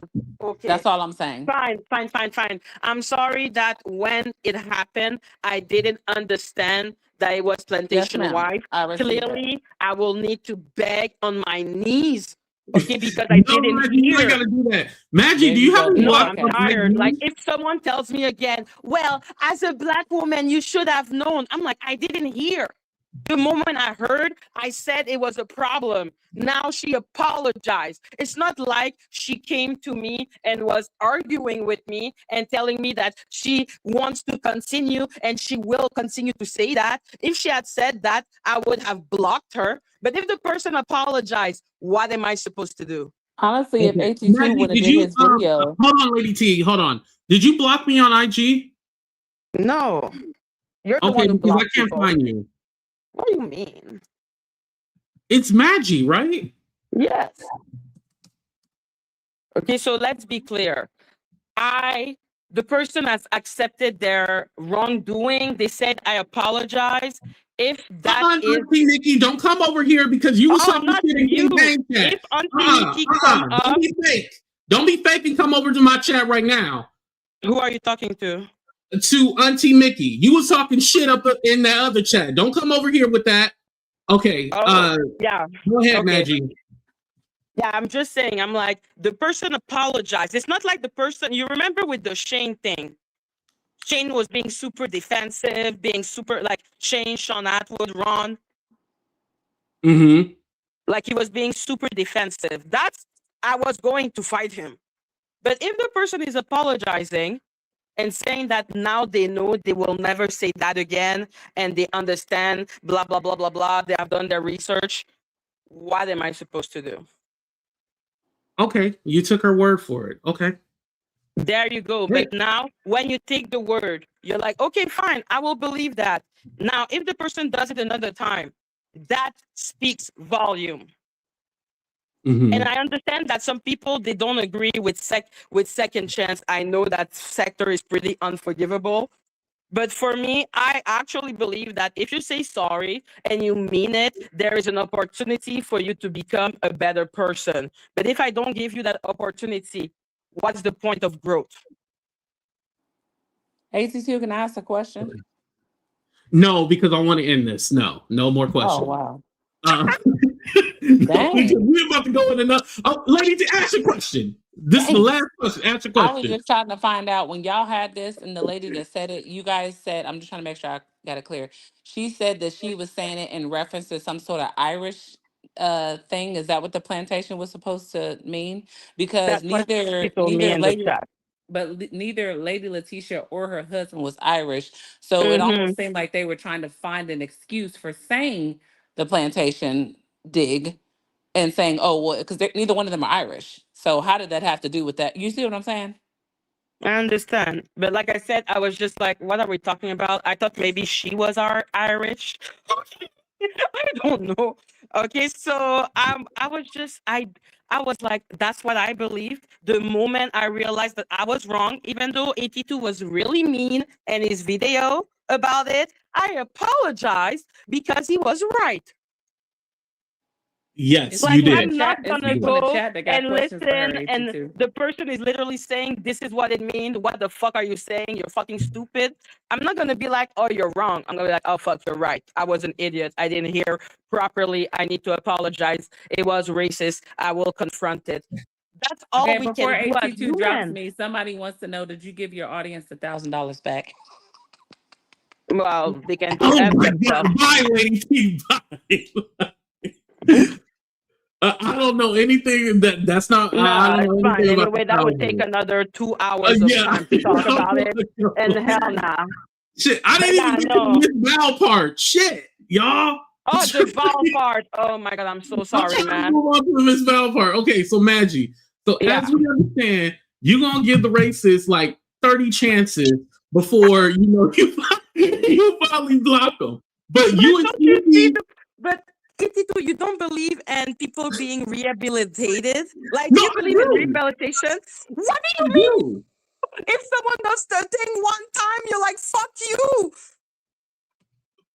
Okay. That's all I'm saying. Fine. I'm sorry that when it happened, I didn't understand that it was Yes, plantation ma'am. wife. I received that. Clearly, I will need to beg on my knees, okay, because I No, didn't Maggie, you ain't got hear. to do that. Maggie, There do you you have go. a Then. No, block I'm Okay. of white tired. Like, men? if someone tells me again, well, as a black woman, you should have known. I'm like, I didn't hear. The moment I heard, I said it was a problem. Now she apologized. It's not like she came to me and was arguing with me and telling me that she wants to continue and she will continue to say that. If she had said that, I would have blocked her. But if the person apologized, what am I supposed to do? Honestly, if Okay. 82 Maggie, would have did did you his video, hold on, Lady T, hold on. Did you block me on IG? No, you're the Okay, one who because I blocked can't people. find you. What do you mean? It's Madgie, right? Yes. Okay, so let's be clear. The person has accepted their wrongdoing. They said, I apologize. If that is, Auntie Nikki, don't come over here because you was talking not shit in you. King Bang chat. If Auntie Nikki come up, Don't be fake. Don't be fake and come over to my chat right now. who are you talking to? To Auntie Mickey. You was talking shit up in that other chat. Don't come over here with that. Okay. Yeah. Go ahead, Okay. Maggie. Yeah, I'm just saying, I'm like, the person apologized. It's not like the person, you remember with the Shane thing. Shane was being super defensive, being super like Shane, Sean Atwood, Ron. Mm-hmm. Like he was being super defensive. I was going to fight him. But if the person is apologizing and saying that now they know they will never say that again and they understand, blah, blah, blah, blah, blah, they have done their research, what am I supposed to do? Okay, you took her word for it. Okay. There you go. But now, when you take the word, you're like, okay, fine, I will believe that. Now, if the person does it another time, that speaks volume. Mm-hmm. And I understand that some people, they don't agree with second chance. I know that sector is pretty unforgivable. But for me, I actually believe that if you say sorry and you mean it, there is an opportunity for you to become a better person. But if I don't give you that opportunity, what's the point of growth? 82, can I ask a question? Okay. No, because I want to end this. No more questions. Oh, wow. No, we're about to go in another. Lady, ask a question. This is the last question. Ask a question. I was just trying to find out when y'all had this and the lady that said it, you guys said, I'm just trying to make sure I got it clear. She said that she was saying it in reference to some sort of Irish thing. Is that what the plantation was supposed to mean? Because neither Lady Letitia or her husband was Irish. So it almost seemed like they were trying to find an excuse for saying the plantation dig and saying, oh, well, because neither one of them are Irish. So how did that have to do with that? You see what I'm saying? I understand. But like I said, I was just like, what are we talking about? I thought maybe she was Irish. I don't know. Okay, so I was like, that's what I believed. The moment I realized that I was wrong, even though 82 was really mean in his video about it, I apologized because he was right. Yes, like, you did. I'm not gonna go and listen, and the person is literally saying, this is what it means. What the fuck are you saying? You're fucking stupid. I'm not gonna be like, oh, you're wrong. I'm gonna be like, oh, fuck, you're right. I was an idiot. I didn't hear properly. I need to apologize. It was racist. I will confront it. That's all we can do. Before 82 drops me, somebody wants to know, did you give your audience $1,000 back? Well, they can do that. Bye, Lady. Bye. I don't know anything that's not. No, it's fine. Anyway, that would take another 2 hours of time to talk about it. And hell nah. Shit, I didn't even get to this Val part. Shit, y'all. Oh, the Val part. Oh my god, I'm so sorry, man. Move on to the Miss Val part. Okay, so Madgie. So as we understand, you're gonna give the racists like 30 chances before you finally block them. But But 82, you don't believe in people being rehabilitated? Like, do you believe in rehabilitation? What do you mean? If someone does the thing one time, you're like, fuck you.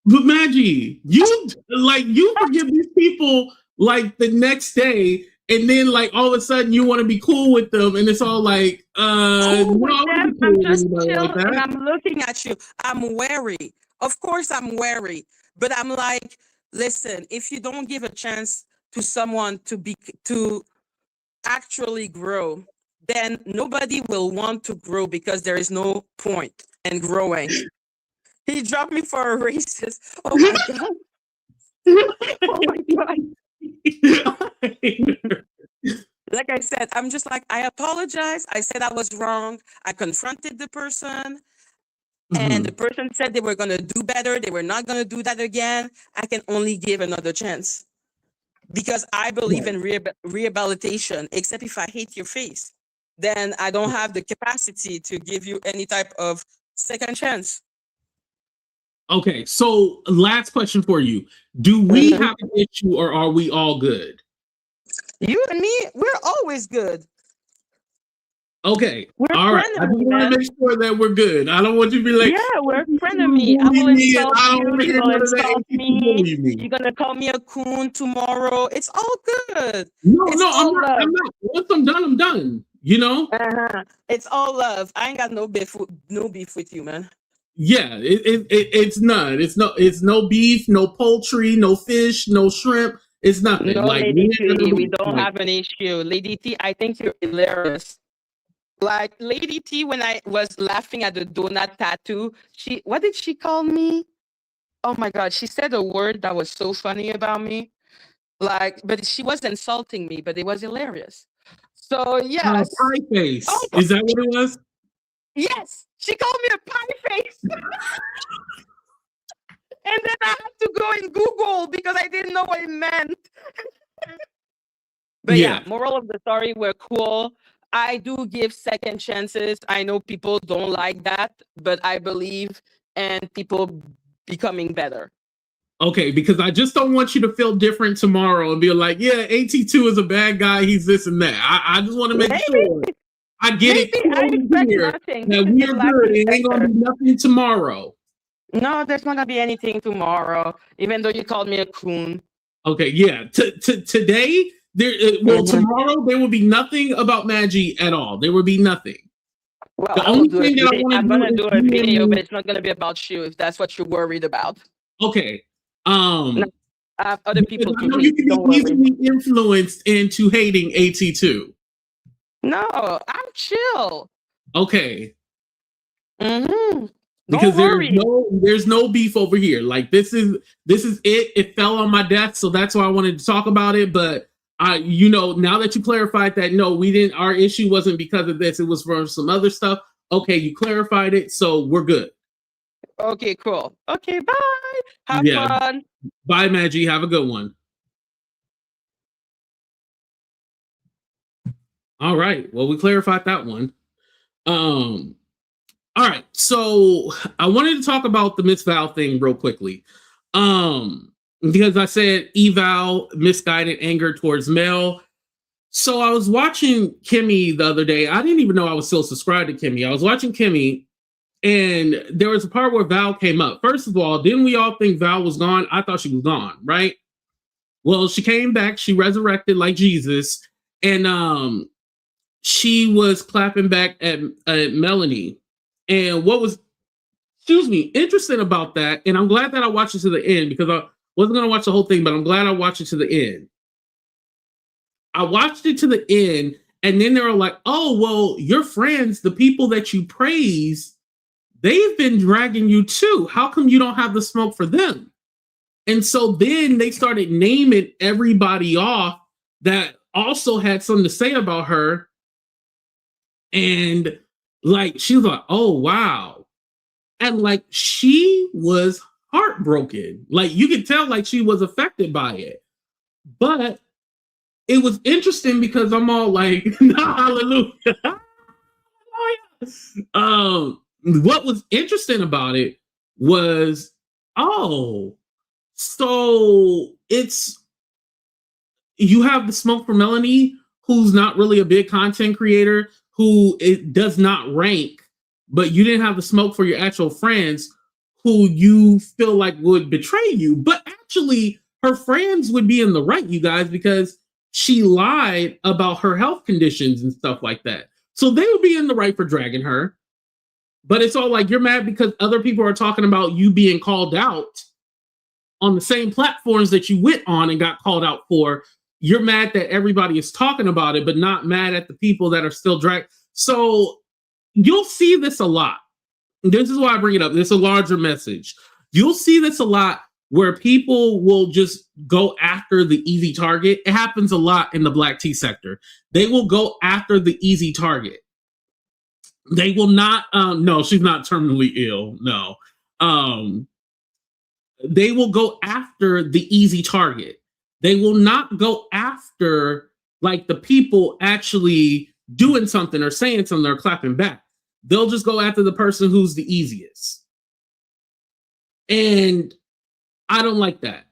But Madgie, you forgive these people like the next day, and then like all of a sudden you want to be cool with them, and it's all like, I'm just chill, and I'm looking at you. I'm wary. Of course, I'm wary, but I'm like, listen, if you don't give a chance to someone to actually grow, then nobody will want to grow because there is no point in growing. He dropped me for a racist. Oh my god. Oh my God. Like I said, I'm just like, I apologize. I said I was wrong. I confronted the person, and the person said they were going to do better. They were not going to do that again. I can only give another chance because I believe in rehabilitation, except if I hate your face, then I don't have the capacity to give you any type of second chance. Okay, so last question for you. Do we have an issue or are we all good? You and me, we're always good. Okay, We're all right. I just frenemy, want man. to make sure that we're good. I don't want you to be like, Yeah, we're frenemy. I will insult I don't want to you. hear You'll none of that. insult me. Bullying me. You're gonna call me a coon tomorrow. It's all good. No, It's no, all love. I'm not. Once I'm done, I'm done. You know? It's all love. I ain't got no beef with you, man. Yeah, it's none. It's no beef, no poultry, no fish, no shrimp. It's nothing. No, Like Lady T, we don't like, have an issue. Lady T, I think you're hilarious. Like Lady T, when I was laughing at the donut tattoo, what did she call me? Oh my God, she said a word that was so funny about me. Like, but she was insulting me, but it was hilarious. So yes. pie face. Oh, Is that what it was? yes, she called me a pie face. And then I had to go and Google because I didn't know what it meant. But yeah, moral of the story, we're cool. I do give second chances. I know people don't like that, but I believe in people becoming better. Okay, because I just don't want you to feel different tomorrow and be like, yeah, AT2 is a bad guy. He's this and that. I just want to make sure. I get it. I expect nothing. That we're good. It ain't going to be nothing tomorrow. No, there's not going to be anything tomorrow, even though you called me a coon. Okay, yeah. Today, tomorrow, there will be nothing about Madgie at all. There will be nothing. Well, the only thing that I'm going to do a video, but it's not going to be about you if that's what you're worried about. Okay. No, I have other people to you can be easily influenced into hating AT2. No, I'm chill. Okay. Mm-hmm. Because there's no beef over here. Like this is it. It fell on my desk, so that's why I wanted to talk about it. But now that you clarified that, no, we didn't. Our issue wasn't because of this. It was from some other stuff. Okay, you clarified it, so we're good. Okay, cool. Okay, bye. Have fun. Bye, Madgie. Have a good one. All right. Well, we clarified that one. All right, so I wanted to talk about the MISGUIDED thing real quickly. Because I said EVal, misguided anger towards male. So I was watching Kimmy the other day. I didn't even know I was still subscribed to Kimmy. I was watching Kimmy, and there was a part where Val came up. First of all, didn't we all think Val was gone? I thought she was gone, right? Well, she came back. She resurrected like Jesus, and she was clapping back at Melanie. And what was, interesting about that, and I'm glad that I watched it to the end because I wasn't going to watch the whole thing, but I'm glad I watched it to the end. I watched it to the end, and then they were like, oh, well, your friends, the people that you praise, they've been dragging you too. How come you don't have the smoke for them? And so then they started naming everybody off that also had something to say about her. And like, she was like, oh, wow. And like, she was heartbroken. Like, you could tell like she was affected by it. But it was interesting because I'm all like, hallelujah. What was interesting about it was, so you have the smoke for Melanie, who's not really a big content creator, who it does not rank, but you didn't have the smoke for your actual friends who you feel like would betray you. But actually, her friends would be in the right, you guys, because she lied about her health conditions and stuff like that. So they would be in the right for dragging her. But it's all like, you're mad because other people are talking about you being called out on the same platforms that you went on and got called out for. You're mad that everybody is talking about it, but not mad at the people that are still dragged. So you'll see this a lot. This is why I bring it up. This is a larger message. You'll see this a lot where people will just go after the easy target. It happens a lot in the black tea sector. They will go after the easy target. They will not, no, she's not terminally ill, no. They will go after the easy target. They will not go after like the people actually doing something or saying something or clapping back. They'll just go after the person who's the easiest. And I don't like that.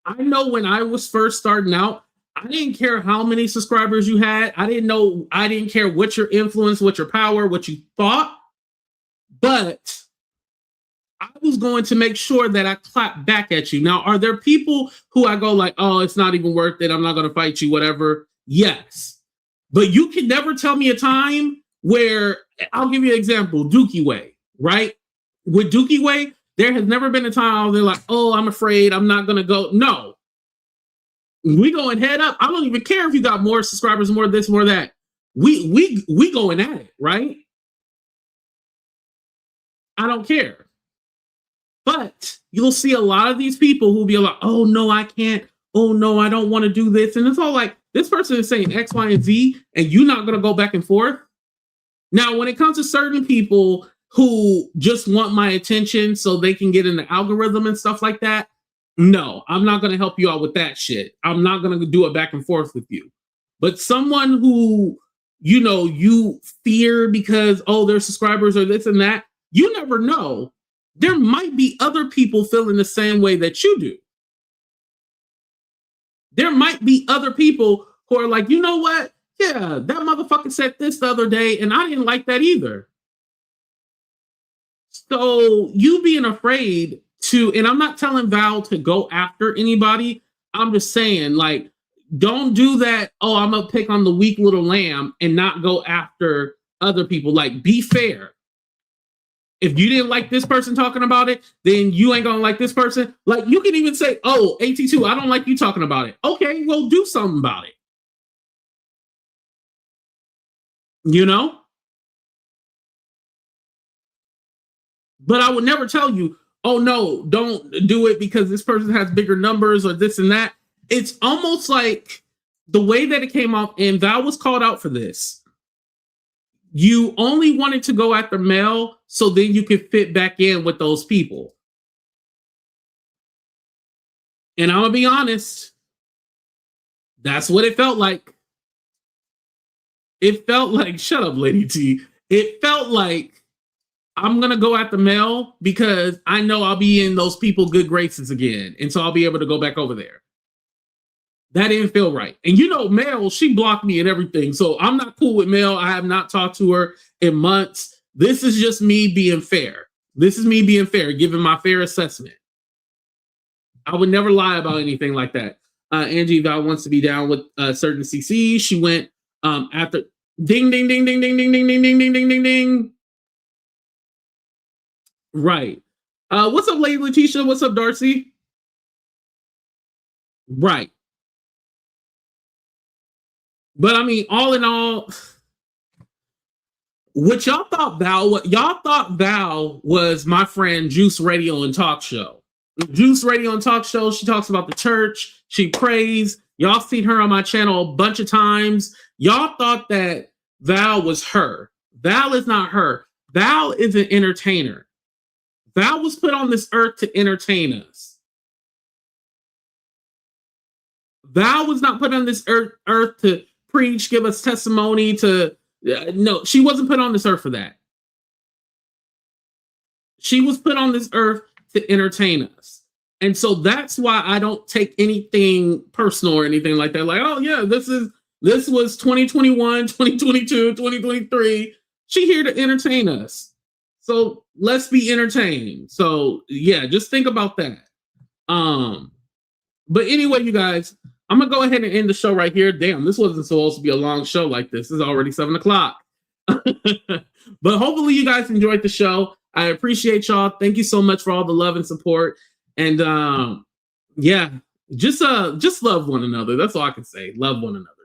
I know when I was first starting out, I didn't care how many subscribers you had. I didn't care what your influence, what your power, what you thought. But I was going to make sure that I clap back at you. Now, are there people who I go like, oh, it's not even worth it, I'm not going to fight you, whatever? Yes. But you can never tell me a time where, I'll give you an example, Dookie Way, right? With Dookie Way, there has never been a time they're like, oh, I'm afraid, I'm not going to go. No. We going head up. I don't even care if you got more subscribers, more this, more that. We going at it, right? I don't care. But you'll see a lot of these people who'll be like, oh, no, I can't. Oh, no, I don't want to do this. And it's all like, this person is saying X, Y, and Z, and you're not going to go back and forth. Now, when it comes to certain people who just want my attention so they can get in the algorithm and stuff like that, no, I'm not going to help you out with that shit. I'm not going to do it back and forth with you. But someone who, you know, you fear because, oh, their subscribers or this and that, you never know. There might be other people feeling the same way that you do. There might be other people who are like, you know what? Yeah, that motherfucker said this the other day, and I didn't like that either. So you being afraid to, and I'm not telling Val to go after anybody. I'm just saying, like, don't do that. Oh, I'm gonna pick on the weak little lamb and not go after other people. Like, be fair. If you didn't like this person talking about it, then you ain't gonna like this person. Like, you can even say, oh, AT2, I don't like you talking about it. Okay, well, do something about it. You know? But I would never tell you, oh, no, don't do it because this person has bigger numbers or this and that. It's almost like the way that it came off, and Val was called out for this. You only wanted to go after Mel so then you could fit back in with those people. And I'm going to be honest, that's what it felt like. It felt like, shut up, Lady T. It felt like I'm going to go after Mel because I know I'll be in those people good graces again. And so I'll be able to go back over there. That didn't feel right. And you know, Mel, she blocked me and everything. So I'm not cool with Mel. I have not talked to her in months. This is just me being fair. This is me being fair, giving my fair assessment. I would never lie about anything like that. Angie Val wants to be down with certain CC. She went after ding, ding, ding, ding, ding, ding, ding, ding, ding, ding, ding, ding, ding. Right. What's up, Lady Letitia? What's up, Darcy? Right. But I mean, all in all, what y'all thought Val was my friend Juice Radio and Talk Show. Juice Radio and Talk Show, she talks about the church, she prays. Y'all seen her on my channel a bunch of times. Y'all thought that Val was her. Val is not her. Val is an entertainer. Val was put on this earth to entertain us. Val was not put on this earth to preach, give us testimony, to no, she wasn't put on this earth for that. She was put on this earth to entertain us. And so that's why I don't take anything personal or anything like that. Like, oh yeah, this was 2021, 2022, 2023. She here to entertain us. So let's be entertained. So yeah, just think about that. But anyway, you guys, I'm going to go ahead and end the show right here. Damn, this wasn't supposed to be a long show like this. It's already 7 o'clock. But hopefully you guys enjoyed the show. I appreciate y'all. Thank you so much for all the love and support. And yeah, just love one another. That's all I can say. Love one another.